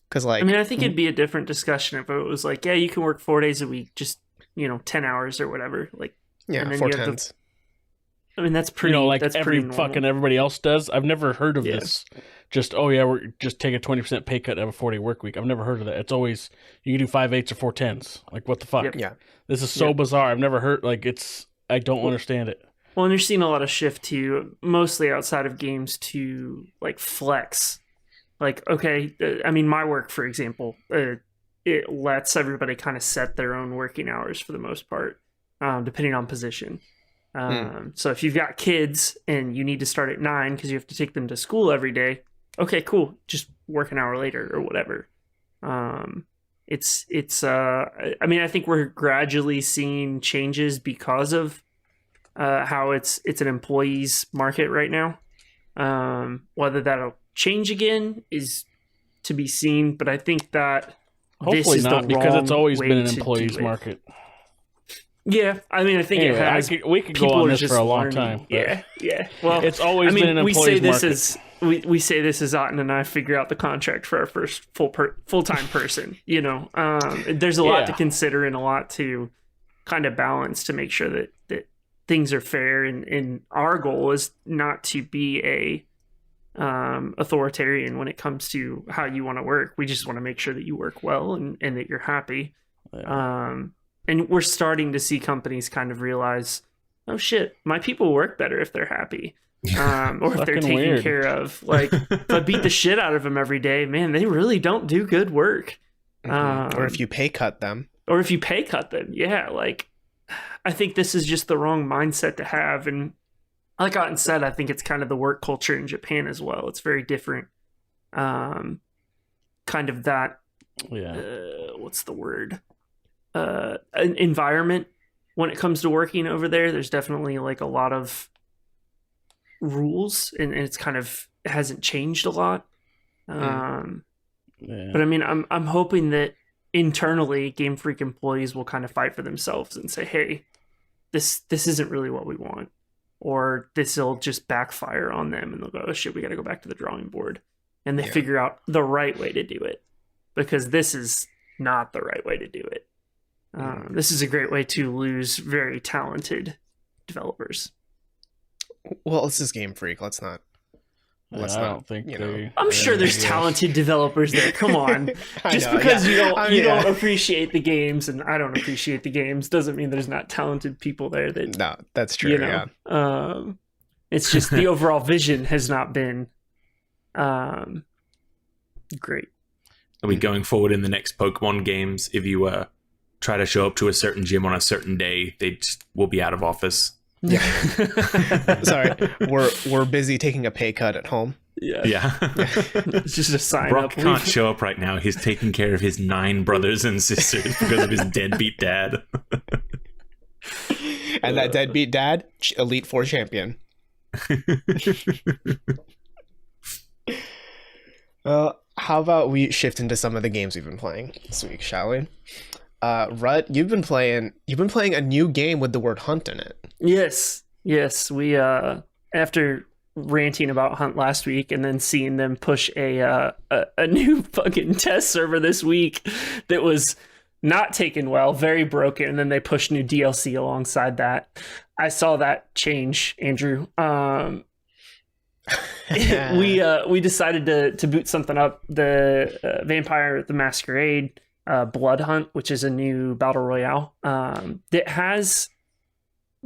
[SPEAKER 3] Because like,
[SPEAKER 4] I mean, I think it'd be a different discussion if it was like, yeah, you can work 4 days a week, just 10 hours or whatever. Like,
[SPEAKER 3] yeah,
[SPEAKER 4] and then
[SPEAKER 3] 4
[SPEAKER 4] you have
[SPEAKER 3] tens.
[SPEAKER 4] I mean, that's pretty.
[SPEAKER 2] Like
[SPEAKER 4] that's
[SPEAKER 2] every
[SPEAKER 4] pretty normal.
[SPEAKER 2] fucking everybody else does. I've never heard of this. Just we're just take a 20% pay cut of a 4-day work week. I've never heard of that. It's always you can do 5/8 or 4/10. Like, what the fuck?
[SPEAKER 4] Yep.
[SPEAKER 3] Yeah,
[SPEAKER 2] this is so bizarre. I've never heard. Like, I don't understand it.
[SPEAKER 4] Well, and you're seeing a lot of shift to, mostly outside of games, to like flex. Like, okay, I mean, my work, for example, it lets everybody kind of set their own working hours for the most part, depending on position. So if you've got kids and you need to start at 9 because you have to take them to school every day, okay, cool, just work an hour later or whatever. And I mean, I think we're gradually seeing changes because of how it's an employees market right now. Whether that'll change again is to be seen, but I think that
[SPEAKER 2] hopefully
[SPEAKER 4] this is
[SPEAKER 2] not,
[SPEAKER 4] the
[SPEAKER 2] because it's
[SPEAKER 4] wrong
[SPEAKER 2] always
[SPEAKER 4] way
[SPEAKER 2] been an
[SPEAKER 4] to
[SPEAKER 2] employees
[SPEAKER 4] do it.
[SPEAKER 2] market.
[SPEAKER 4] Yeah, I mean, I think
[SPEAKER 2] Anyway,
[SPEAKER 4] it has.
[SPEAKER 2] we could go
[SPEAKER 4] people
[SPEAKER 2] on
[SPEAKER 4] are
[SPEAKER 2] this
[SPEAKER 4] just
[SPEAKER 2] for a long
[SPEAKER 4] learning.
[SPEAKER 2] time. But
[SPEAKER 4] Yeah. Well,
[SPEAKER 2] it's always
[SPEAKER 4] I mean,
[SPEAKER 2] been an
[SPEAKER 4] we say
[SPEAKER 2] employees
[SPEAKER 4] this
[SPEAKER 2] market.
[SPEAKER 4] as we say this as Otten and I figure out the contract for our first full-time person. You know, there's a lot to consider and a lot to kind of balance to make sure that things are fair. And our goal is not to be a authoritarian when it comes to how you want to work. We just want to make sure that you work well and that you're happy.
[SPEAKER 2] Yeah.
[SPEAKER 4] And we're starting to see companies kind of realize, oh shit, my people work better if they're happy. Or if they're taken
[SPEAKER 2] weird.
[SPEAKER 4] care of. Like, if I beat the shit out of them every day, man, they really don't do good work.
[SPEAKER 3] Or if you pay cut them.
[SPEAKER 4] Yeah, like, I think this is just the wrong mindset to have. And like Otten said, I think it's kind of the work culture in Japan as well. It's very different. Kind of that, what's the word? An environment when it comes to working over there. There's definitely like a lot of rules, and it's kind of, it hasn't changed a lot. But I mean, I'm hoping that internally Game Freak employees will kind of fight for themselves and say, hey, this isn't really what we want, or this will just backfire on them, and they'll go, oh shit, we got to go back to the drawing board, and they figure out the right way to do it, because this is not the right way to do it. This is a great way to lose very talented developers.
[SPEAKER 3] Well, this is Game Freak. Let's not.
[SPEAKER 2] I don't think
[SPEAKER 4] I'm sure there's talented developers there. Come on, just because you don't appreciate the games and I don't appreciate the games doesn't mean there's not talented people there. That
[SPEAKER 3] no, that's true.
[SPEAKER 4] It's just the overall vision has not been great.
[SPEAKER 1] Are we going forward in the next Pokemon games? If you try to show up to a certain gym on a certain day, they just will be out of office.
[SPEAKER 3] Yeah. Sorry, we're busy taking a pay cut at home.
[SPEAKER 1] Yeah.
[SPEAKER 4] It's just a sign
[SPEAKER 1] Brock
[SPEAKER 4] up.
[SPEAKER 1] can't show up right now. He's taking care of his 9 brothers and sisters because of his deadbeat dad.
[SPEAKER 3] And that deadbeat dad, Elite Four champion. How about we shift into some of the games we've been playing this week, shall we? Rut, you've been playing a new game with the word hunt in it.
[SPEAKER 4] Yes. We after ranting about Hunt last week and then seeing them push a new fucking test server this week that was not taken well, very broken, and then they pushed new DLC alongside that. I saw that change, Andrew. We decided to boot something up, the Vampire the Masquerade Bloodhunt, which is a new battle royale that has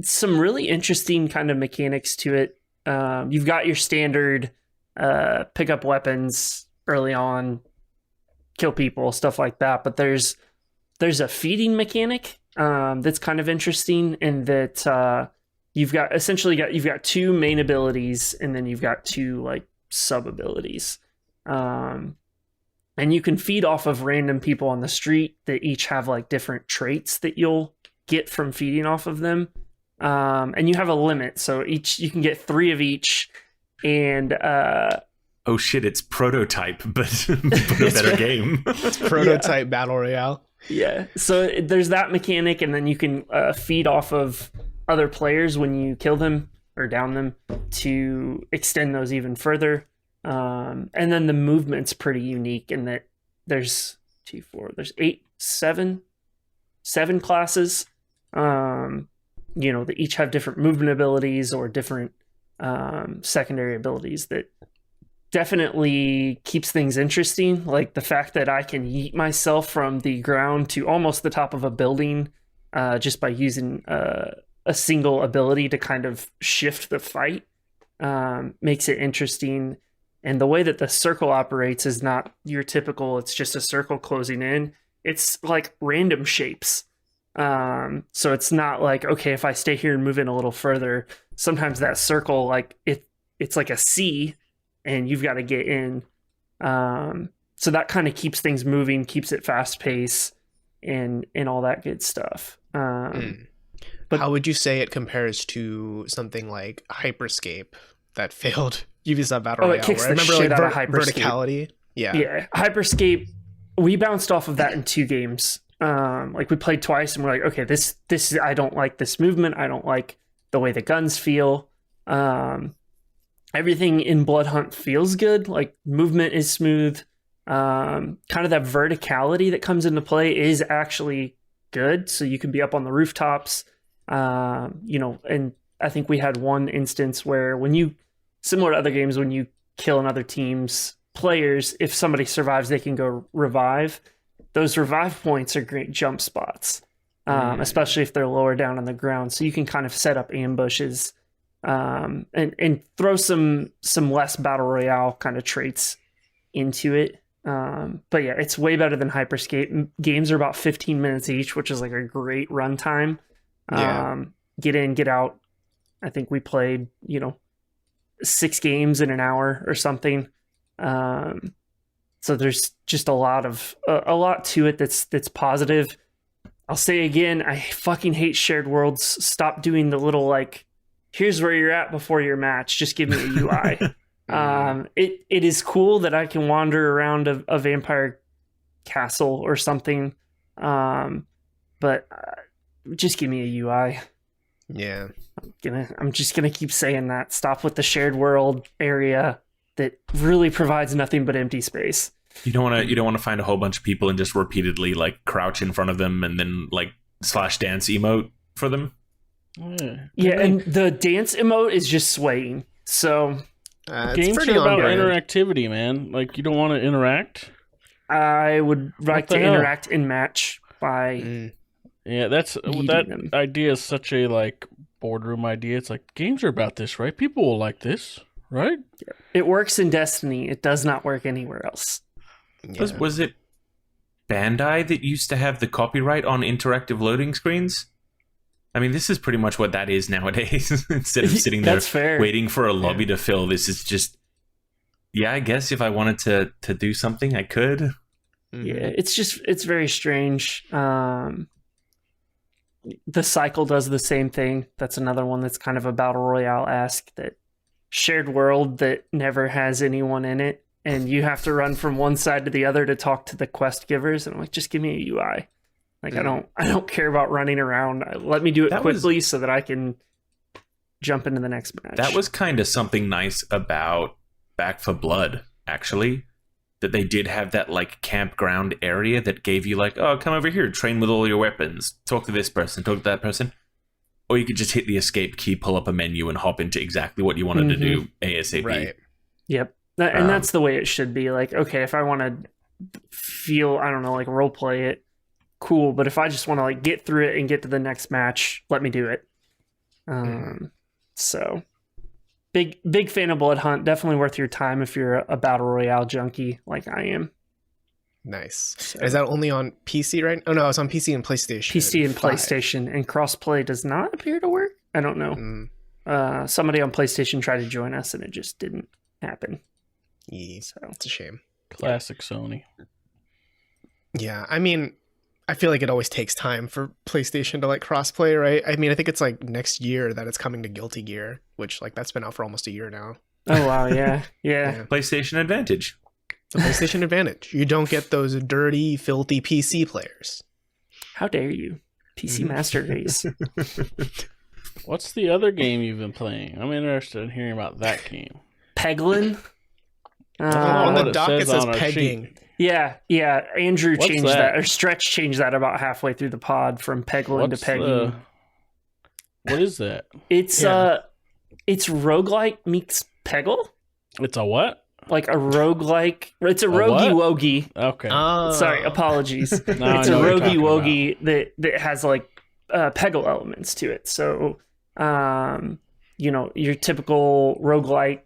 [SPEAKER 4] some really interesting kind of mechanics to it. You've got your standard pick up weapons early on, kill people, stuff like that, but there's a feeding mechanic that's kind of interesting in that you've got 2 main abilities and then you've got 2 like sub abilities. And you can feed off of random people on the street that each have like different traits that you'll get from feeding off of them. And you have a limit. So you can get 3 of each. And
[SPEAKER 1] oh shit, it's Prototype, but a better game.
[SPEAKER 3] It's Prototype Battle Royale.
[SPEAKER 4] Yeah. So there's that mechanic, and then you can feed off of other players when you kill them or down them to extend those even further. And then the movement's pretty unique in that there's 7 classes, that each have different movement abilities or different secondary abilities that definitely keeps things interesting. Like the fact that I can yeet myself from the ground to almost the top of a building just by using a single ability to kind of shift the fight makes it interesting. And the way that the circle operates is not your typical, it's just a circle closing in. It's like random shapes. So it's not like, okay, if I stay here and move in a little further, sometimes that circle, like it's like a C and you've got to get in. So that kind of keeps things moving, keeps it fast paced, and all that good stuff.
[SPEAKER 3] But how would you say it compares to something like Hyperscape that failed Ubisoft Battle Royale?
[SPEAKER 4] It kicks
[SPEAKER 3] where
[SPEAKER 4] the
[SPEAKER 3] I remember
[SPEAKER 4] shit
[SPEAKER 3] like
[SPEAKER 4] out of Hyperscape.
[SPEAKER 3] verticality. Yeah.
[SPEAKER 4] Hyperscape. We bounced off of that in 2 games. Like we played twice, and we're like, okay, this I don't like this movement. I don't like the way the guns feel. Everything in Bloodhunt feels good. Like movement is smooth. Kind of that verticality that comes into play is actually good. So you can be up on the rooftops. And I think we had one instance where similar to other games, when you kill another team's players, if somebody survives, they can go revive. Those revive points are great jump spots, especially if they're lower down on the ground. So you can kind of set up ambushes and throw some less battle royale kind of traits into it. But yeah, it's way better than Hyperscape. Games are about 15 minutes each, which is like a great runtime. Get in, get out. I think we played, 6 games in an hour or something. So there's just a lot to it that's positive. I'll say again, I fucking hate shared worlds. Stop doing the little like, here's where you're at before your match. Just give me a UI. It is cool that I can wander around a vampire castle or something. But just give me a UI.
[SPEAKER 3] Yeah.
[SPEAKER 4] I'm just gonna keep saying that. Stop with the shared world area that really provides nothing but empty space.
[SPEAKER 1] You don't want to find a whole bunch of people and just repeatedly like crouch in front of them and then like /dance emote for them.
[SPEAKER 2] Yeah,
[SPEAKER 4] and the dance emote is just swaying. So
[SPEAKER 2] games are about interactivity, man. Like you don't want to interact.
[SPEAKER 4] I would like to interact in match by.
[SPEAKER 2] Yeah, that idea is such a like boardroom idea. It's like games are about this, right? People will like this, right?
[SPEAKER 4] It works in Destiny. It does not work anywhere else.
[SPEAKER 1] Yeah. Was it Bandai that used to have the copyright on interactive loading screens? I mean, this is pretty much what that is nowadays. Instead of sitting there waiting for a lobby to fill, this is just, I guess if I wanted to do something, I could.
[SPEAKER 4] Yeah, it's very strange. The Cycle does the same thing. That's another one that's kind of a battle royale-esque, that shared world that never has anyone in it, and you have to run from one side to the other to talk to the quest givers. And I'm like, just give me a UI. Like I don't care about running around. Let me do it quickly so that I can jump into the next match.
[SPEAKER 1] That was kind of something nice about Back 4 Blood, actually. That they did have that like campground area that gave you like, oh, come over here, train with all your weapons, talk to this person, talk to that person. Or you could just hit the escape key, pull up a menu, and hop into exactly what you wanted to do ASAP. Right.
[SPEAKER 4] Yep. And that's the way it should be. Like, okay, if I want to feel, I don't know, like role play it, cool. But if I just want to like get through it and get to the next match, let me do it. So big fan of Bloodhunt. Definitely worth your time if you're a battle royale junkie like I am.
[SPEAKER 3] Nice. So, is that only on PC, right? Oh no, it's on PC and PlayStation.
[SPEAKER 4] PC and PlayStation, and crossplay does not appear to work. I don't know. Somebody on PlayStation tried to join us and it just didn't happen.
[SPEAKER 3] Yeah, so it's a shame.
[SPEAKER 2] Classic Sony.
[SPEAKER 3] Yeah, I mean, I feel like it always takes time for PlayStation to like crossplay, right? I mean, I think it's like next year that it's coming to Guilty Gear, which like that's been out for almost a year now.
[SPEAKER 4] Oh wow, yeah.
[SPEAKER 1] PlayStation Advantage.
[SPEAKER 3] The PlayStation Advantage. You don't get those dirty, filthy PC players.
[SPEAKER 4] How dare you? PC Master Race.
[SPEAKER 2] What's the other game you've been playing? I'm interested in hearing about that game.
[SPEAKER 4] Peglin.
[SPEAKER 3] On the dock it says pegging.
[SPEAKER 4] Sheet. Yeah. Andrew changed that, or Stretch changed that about halfway through the pod from Peglin to pegging.
[SPEAKER 2] What is that?
[SPEAKER 4] It's roguelike meets Peggle.
[SPEAKER 2] It's a what?
[SPEAKER 4] Like a roguelike. It's a roguey wogie.
[SPEAKER 2] Okay.
[SPEAKER 4] Sorry, apologies. It's a roguey wogie that has like Peggle elements to it. So, your typical roguelike,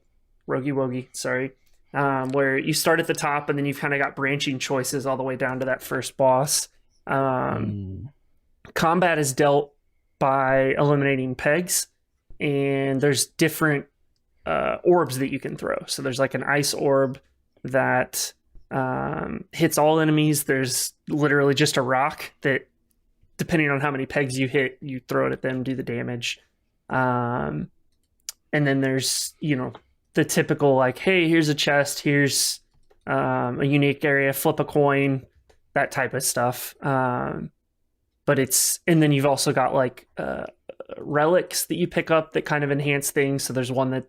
[SPEAKER 4] roguey wogie, sorry, where you start at the top and then you've kind of got branching choices all the way down to that first boss. Combat is dealt by eliminating pegs, and there's different orbs that you can throw. So there's like an ice orb that hits all enemies. There's literally just a rock that, depending on how many pegs you hit, you throw it at them, do the damage. And then there's, the typical like, hey, here's a chest, here's a unique area, flip a coin, that type of stuff. And then you've also got like relics that you pick up that kind of enhance things. So there's one that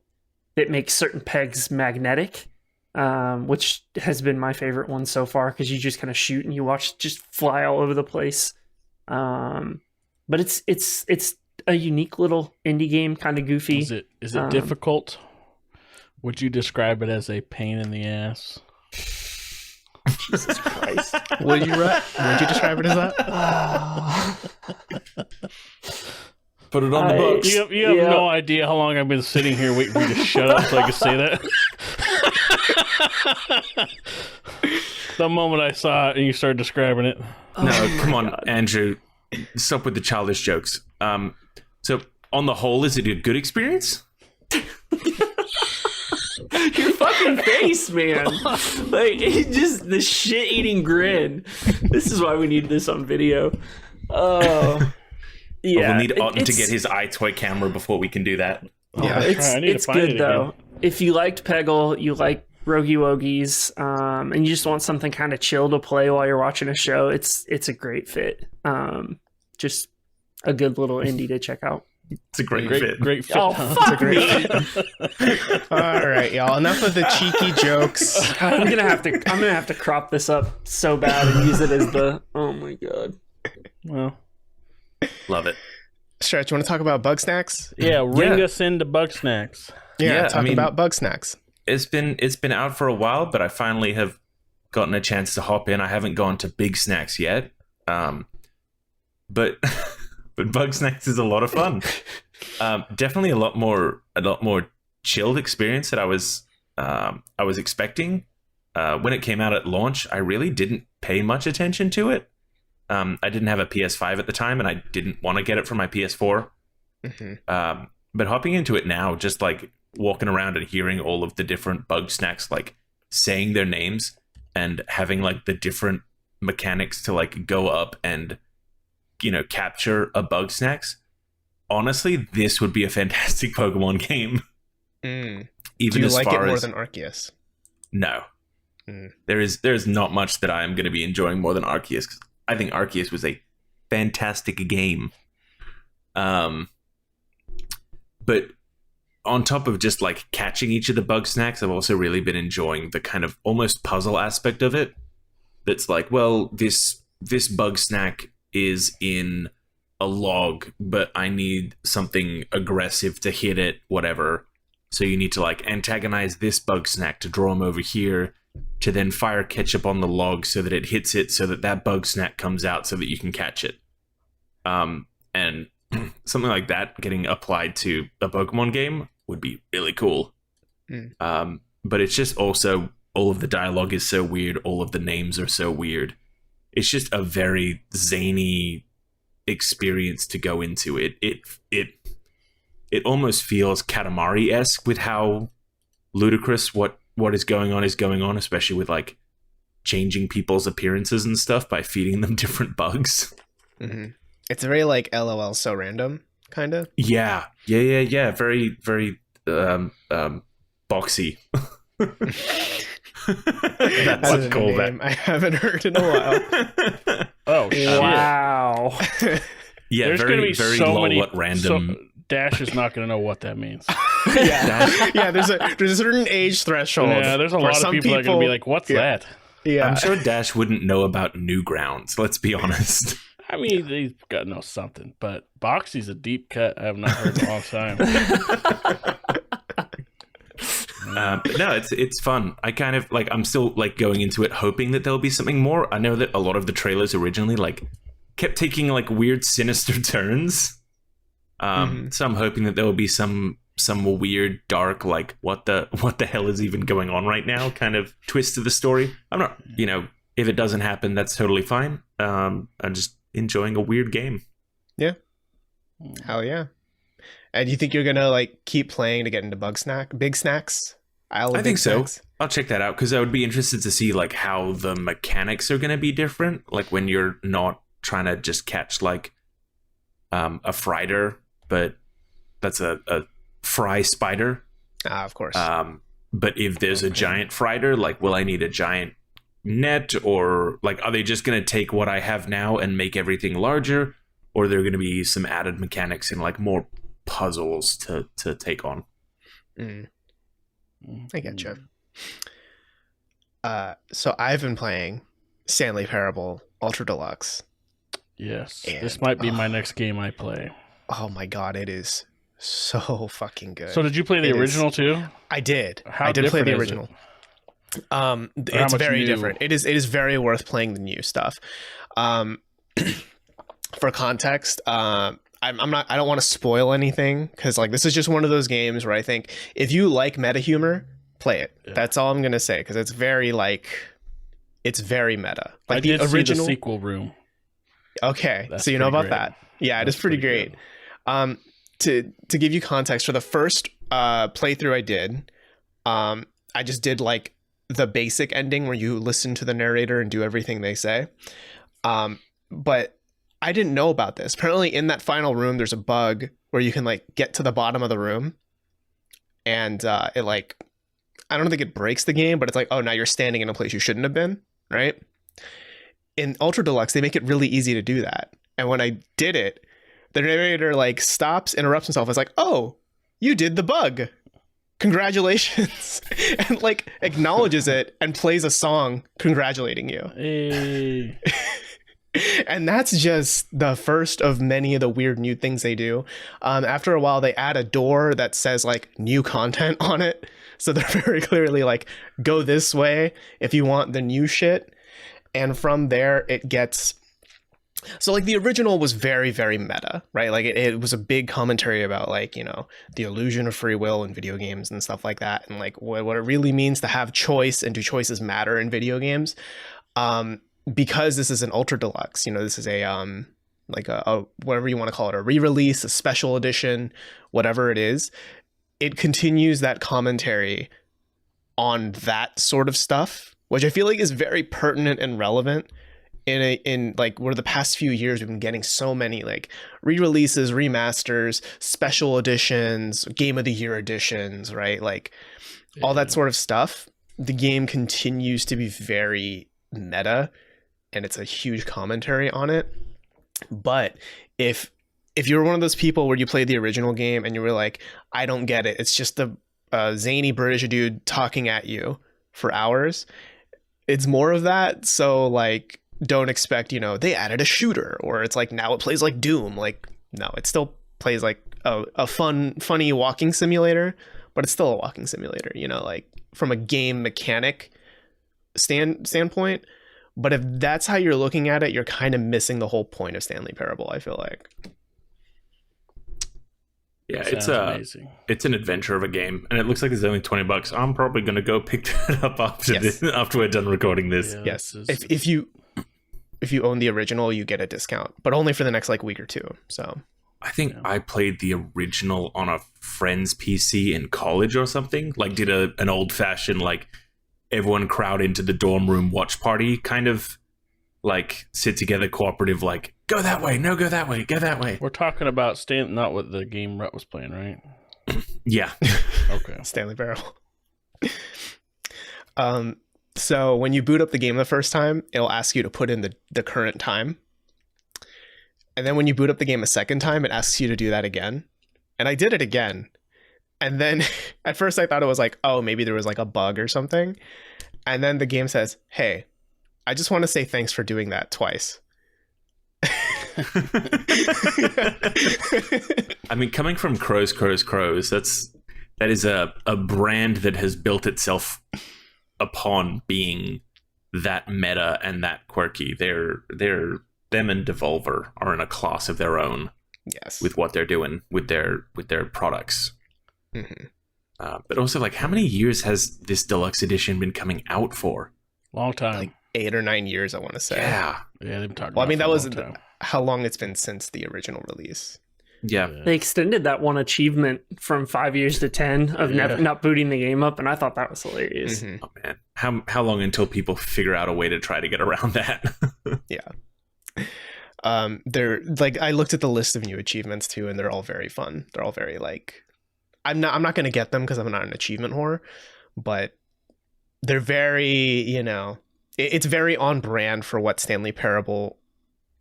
[SPEAKER 4] makes certain pegs magnetic, which has been my favorite one so far, because you just kind of shoot and you watch it just fly all over the place. But it's a unique little indie game, kind of goofy.
[SPEAKER 2] Is it difficult? Would you describe it as a pain in the ass?
[SPEAKER 4] Jesus Christ!
[SPEAKER 3] Would you describe it as that?
[SPEAKER 1] Put it on the books.
[SPEAKER 2] You have no idea how long I've been sitting here waiting for you to shut up so I can say that. The moment I saw it and you started describing it.
[SPEAKER 1] No, come on, Andrew. Stop with the childish jokes. So, on the whole, is it a good experience?
[SPEAKER 4] Your fucking face, man. Like, it's just the shit-eating grin. This is why we need this on video. Oh. Yeah.
[SPEAKER 1] We'll need Otten to get his iToy camera before we can do that.
[SPEAKER 3] Yeah,
[SPEAKER 4] it's good, though. If you liked Peggle, you like Rogie Wogies, and you just want something kind of chill to play while you're watching a show, it's a great fit. Just a good little indie to check out.
[SPEAKER 1] It's a great fit.
[SPEAKER 2] Great fit.
[SPEAKER 4] Oh, fuck me.
[SPEAKER 3] All right, y'all. Enough of the cheeky jokes.
[SPEAKER 4] I'm gonna have to crop this up so bad and use it as the. Oh my god.
[SPEAKER 2] Well,
[SPEAKER 1] love it.
[SPEAKER 3] Stretch, you want to talk about Bugsnax?
[SPEAKER 2] yeah, ring us into Bugsnax.
[SPEAKER 3] Yeah, talk about Bugsnax.
[SPEAKER 1] It's been out for a while, but I finally have gotten a chance to hop in. I haven't gone to Big Snacks yet, but Bugsnax is a lot of fun. Definitely a lot more chilled experience that I was expecting. When it came out at launch, I really didn't pay much attention to it. I didn't have a PS5 at the time, and I didn't want to get it for my PS4.
[SPEAKER 3] Mm-hmm.
[SPEAKER 1] But hopping into it now, just like walking around and hearing all of the different Bugsnax, like saying their names and having like the different mechanics to like go up and, capture a Bugsnax. Honestly, this would be a fantastic Pokemon game.
[SPEAKER 3] Mm.
[SPEAKER 1] Even
[SPEAKER 3] Do you
[SPEAKER 1] as
[SPEAKER 3] like
[SPEAKER 1] far
[SPEAKER 3] it more
[SPEAKER 1] as
[SPEAKER 3] than Arceus?
[SPEAKER 1] no,
[SPEAKER 3] Mm.
[SPEAKER 1] there's not much that I am going to be enjoying more than Arceus. 'Cause I think Arceus was a fantastic game. But on top of just like catching each of the Bugsnax, I've also really been enjoying the kind of almost puzzle aspect of it. That's like, well, this Bugsnax is in a log, but I need something aggressive to hit it, whatever. So you need to like antagonize this Bugsnax to draw him over here, to then fire ketchup on the log so that it hits it, so that Bugsnax comes out so that you can catch it. And something like that getting applied to a Pokemon game would be really cool.
[SPEAKER 3] Mm.
[SPEAKER 1] But it's just also, all of the dialogue is so weird, all of the names are so weird. It's just a very zany experience to go into. It almost feels Katamari-esque with how ludicrous what is going on, especially with like changing people's appearances and stuff by feeding them different bugs.
[SPEAKER 3] Mm-hmm. It's very like LOL so random, kind of.
[SPEAKER 1] Yeah. Very, very boxy. That's
[SPEAKER 3] a
[SPEAKER 1] cool.
[SPEAKER 3] name I haven't heard in a while.
[SPEAKER 2] Oh, shit.
[SPEAKER 4] Wow.
[SPEAKER 1] Yeah,
[SPEAKER 2] There's
[SPEAKER 1] very,
[SPEAKER 2] going to be
[SPEAKER 1] very
[SPEAKER 2] so
[SPEAKER 1] low
[SPEAKER 2] many.
[SPEAKER 1] what random.
[SPEAKER 2] Dash is not going to know what that means.
[SPEAKER 3] Yeah, there's a certain age threshold.
[SPEAKER 2] Yeah, there's a
[SPEAKER 3] where
[SPEAKER 2] lot of
[SPEAKER 3] some
[SPEAKER 2] people that are going to be like, what's
[SPEAKER 3] yeah.
[SPEAKER 2] that?
[SPEAKER 3] Yeah,
[SPEAKER 1] I'm sure Dash wouldn't know about Newgrounds, let's be honest.
[SPEAKER 2] I mean, he's got to know something, but Boxy's a deep cut I have not heard in a long time.
[SPEAKER 1] No, it's fun. I kind of like, I'm still like going into it hoping that there'll be something more. I know that a lot of the trailers originally like kept taking like weird sinister turns. So I'm hoping that there will be some weird dark like what the hell is even going on right now kind of twist to the story. I'm not, if it doesn't happen, that's totally fine. I'm just enjoying a weird game.
[SPEAKER 3] Yeah. Hell yeah. And you think you're gonna like keep playing to get into Big Snacks?
[SPEAKER 1] I think so. I'll check that out because I would be interested to see like how the mechanics are going to be different. Like when you're not trying to just catch like a frider, but that's a fry spider.
[SPEAKER 3] Of course.
[SPEAKER 1] But if there's a giant frider, like, will I need a giant net, or like, are they just going to take what I have now and make everything larger, or are there going to be some added mechanics and like more puzzles to take on?
[SPEAKER 3] I get you. So I've been playing Stanley Parable Ultra Deluxe.
[SPEAKER 2] Yes,
[SPEAKER 3] And,
[SPEAKER 2] this might be my next game I play.
[SPEAKER 3] Oh my god, it is so fucking good.
[SPEAKER 2] So did you play the original too?
[SPEAKER 3] I did.
[SPEAKER 2] How
[SPEAKER 3] I did play the
[SPEAKER 2] different is
[SPEAKER 3] original. It's very different. It is very worth playing the new stuff. For context, I don't want to spoil anything because like this is just one of those games where I think if you like meta humor, play it. Yeah. That's all I'm gonna say because it's very meta. Like
[SPEAKER 2] I did see the sequel room.
[SPEAKER 3] Okay,
[SPEAKER 2] That's
[SPEAKER 3] so you know about
[SPEAKER 2] great.
[SPEAKER 3] that. Yeah, it is pretty great. To give you context, for the first playthrough I did, I just did like the basic ending where you listen to the narrator and do everything they say. But I didn't know about this. Apparently in that final room, there's a bug where you can like get to the bottom of the room and it like, I don't think it breaks the game, but it's like, oh, now you're standing in a place you shouldn't have been, right? In Ultra Deluxe, they make it really easy to do that. And when I did it, the narrator like stops, interrupts himself. It's like, oh, you did the bug. Congratulations. And like acknowledges it and plays a song congratulating you.
[SPEAKER 2] Hey.
[SPEAKER 3] And that's just the first of many of the weird new things they do. After a while, they add a door that says like new content on it. So they're very clearly like, go this way if you want the new shit. And from there, it gets... So like the original was very, very meta, right? Like it was a big commentary about like, you know, the illusion of free will in video games and stuff like that. And like what it really means to have choice and do choices matter in video games. Because this is an Ultra Deluxe, you know, this is a like a whatever you want to call it, a re-release, a special edition, whatever it is, it continues that commentary on that sort of stuff, which I feel like is very pertinent and relevant in like where the past few years we've been getting so many like re-releases, remasters, special editions, game of the year editions, right? Like all that sort of stuff. The game continues to be very meta and it's a huge commentary on it. But if you're one of those people where you play the original game and you were like, I don't get it, it's just the zany British dude talking at you for hours, it's more of that. So like don't expect, you know, they added a shooter or it's like now it plays like Doom. Like no, it still plays like a funny walking simulator, but it's still a walking simulator, you know, like from a game mechanic standpoint. But if that's how you're looking at it, you're kind of missing the whole point of Stanley Parable, I feel like.
[SPEAKER 1] Yeah, it's an adventure of a game, and it looks like it's only $20. I'm probably going to go pick that up after we're done recording this.
[SPEAKER 3] Yeah, yes, if you own the original, you get a discount, but only for the next like week or two. So
[SPEAKER 1] I think I played the original on a friend's PC in college or something. Like did an old fashioned like everyone crowd into the dorm room watch party kind of like sit together cooperative, like go that way, no, go that way, go that way.
[SPEAKER 2] We're talking about not what the game Rhett was playing, right?
[SPEAKER 1] Yeah.
[SPEAKER 3] Okay. Stanley Parable. So when you boot up the game the first time, it'll ask you to put in the current time. And then when you boot up the game a second time, it asks you to do that again. And I did it again. And then at first I thought it was like, oh, maybe there was like a bug or something. And then the game says, hey, I just want to say thanks for doing that twice.
[SPEAKER 1] I mean, coming from Crows, that is a brand that has built itself upon being that meta and that quirky. Them and Devolver are in a class of their own.
[SPEAKER 3] Yes.
[SPEAKER 1] With what they're doing with their products.
[SPEAKER 3] Mm-hmm.
[SPEAKER 1] But also, like, how many years has this deluxe edition been coming out for?
[SPEAKER 2] Long time.
[SPEAKER 3] Like 8 or 9 years, I want to say.
[SPEAKER 1] Yeah.
[SPEAKER 2] Yeah, they've been talking
[SPEAKER 3] well,
[SPEAKER 2] about
[SPEAKER 3] I mean, that was
[SPEAKER 2] time.
[SPEAKER 3] how long it's been since the original release.
[SPEAKER 1] Yeah.
[SPEAKER 4] They extended that one achievement from 5 years to 10 of never not booting the game up, and I thought that was hilarious.
[SPEAKER 3] Mhm.
[SPEAKER 1] Oh man, how long until people figure out a way to try to get around that?
[SPEAKER 3] Yeah. They're like, I looked at the list of new achievements too, and they're all very fun. They're all very like, I'm not going to get them because I'm not an achievement whore, but they're very, you know, it's very on brand for what Stanley Parable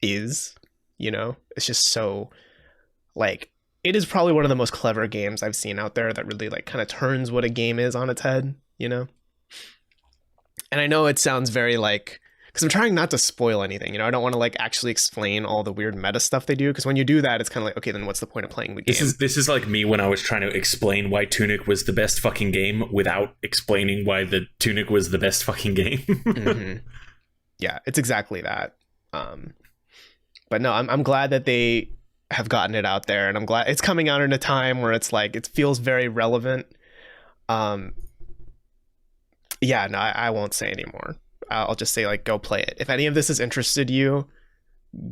[SPEAKER 3] is. You know, it's just so like, it is probably one of the most clever games I've seen out there that really like kind of turns what a game is on its head, you know? And I know it sounds very like, because I'm trying not to spoil anything, you know, I don't want to like actually explain all the weird meta stuff they do, because when you do that, it's kind of like, okay, then what's the point of playing the game?
[SPEAKER 1] This is like me when I was trying to explain why Tunic was the best fucking game without explaining why the Tunic was the best fucking game.
[SPEAKER 3] Mm-hmm. Yeah, it's exactly that. But no, I'm glad that they have gotten it out there, and I'm glad it's coming out in a time where it's like, it feels very relevant. Yeah, no, I won't say anymore. I'll just say, like, go play it. If any of this has interested you,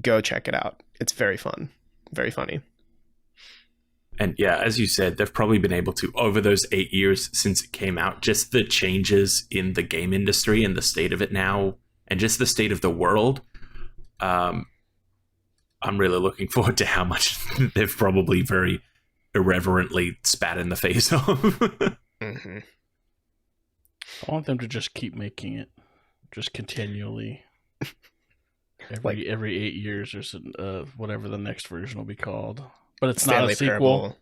[SPEAKER 3] go check it out. It's very fun, very funny.
[SPEAKER 1] And yeah, as you said, they've probably been able to, over those 8 years since it came out, just the changes in the game industry and the state of it now, and just the state of the world. I'm really looking forward to how much they've probably very irreverently spat in the face of.
[SPEAKER 3] Mm-hmm.
[SPEAKER 2] I want them to just keep making it, just continually. Every 8 years, there's whatever the next version will be called. But it's
[SPEAKER 3] Stanley
[SPEAKER 2] not a sequel.
[SPEAKER 3] Parable,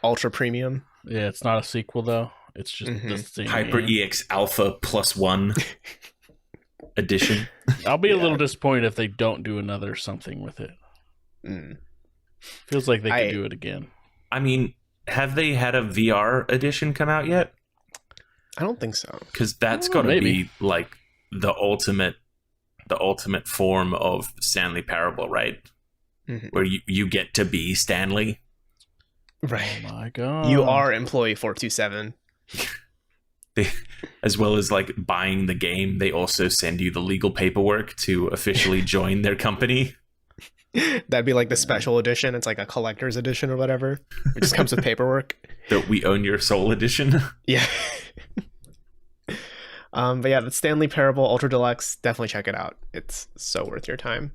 [SPEAKER 3] Ultra Premium.
[SPEAKER 2] Yeah, it's not a sequel though. It's just the same.
[SPEAKER 1] Hyper
[SPEAKER 2] game.
[SPEAKER 1] EX Alpha +1 edition.
[SPEAKER 2] I'll be a little disappointed if they don't do another something with it. Feels like they could do it again.
[SPEAKER 1] I mean, have they had a VR edition come out yet?
[SPEAKER 3] I don't think so.
[SPEAKER 1] Because that's got to be like the ultimate form of Stanley Parable, right?
[SPEAKER 3] Mm-hmm.
[SPEAKER 1] Where you get to be Stanley.
[SPEAKER 3] Right.
[SPEAKER 2] Oh my god.
[SPEAKER 3] You are employee 427.
[SPEAKER 1] As well as like buying the game, they also send you the legal paperwork to officially join their company.
[SPEAKER 3] That'd be like the special edition. It's like a collector's edition or whatever. It just comes with paperwork.
[SPEAKER 1] The We Own Your Soul edition.
[SPEAKER 3] Yeah. But yeah, the Stanley Parable Ultra Deluxe, definitely check it out. It's so worth your time.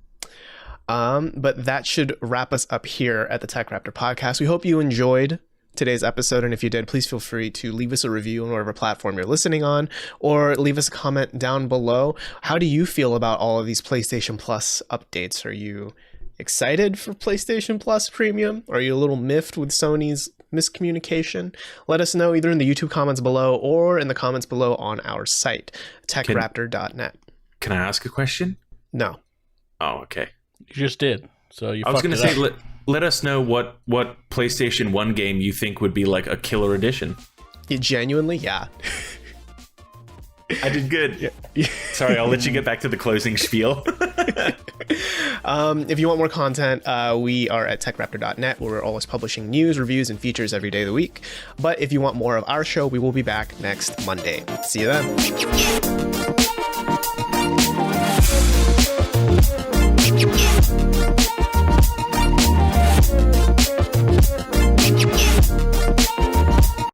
[SPEAKER 3] But that should wrap us up here at the TechRaptor podcast. We hope you enjoyed today's episode, and if you did, please feel free to leave us a review on whatever platform you're listening on, or leave us a comment down below. How do you feel about all of these PlayStation Plus updates? Are you excited for PlayStation Plus Premium? Are you a little miffed with Sony's miscommunication? Let us know either in the YouTube comments below or in the comments below on our site, techraptor.net.
[SPEAKER 1] Can I ask a question?
[SPEAKER 3] No.
[SPEAKER 1] Oh, okay.
[SPEAKER 2] You just did. So you.
[SPEAKER 1] I was going to say, let us know what PlayStation 1 game you think would be like a killer edition.
[SPEAKER 3] Genuinely, yeah.
[SPEAKER 1] I did good.
[SPEAKER 3] Yeah.
[SPEAKER 1] Sorry, I'll let you get back to the closing spiel.
[SPEAKER 3] If you want more content, we are at techraptor.net, where we're always publishing news, reviews, and features every day of the week. But if you want more of our show, we will be back next Monday. See you then.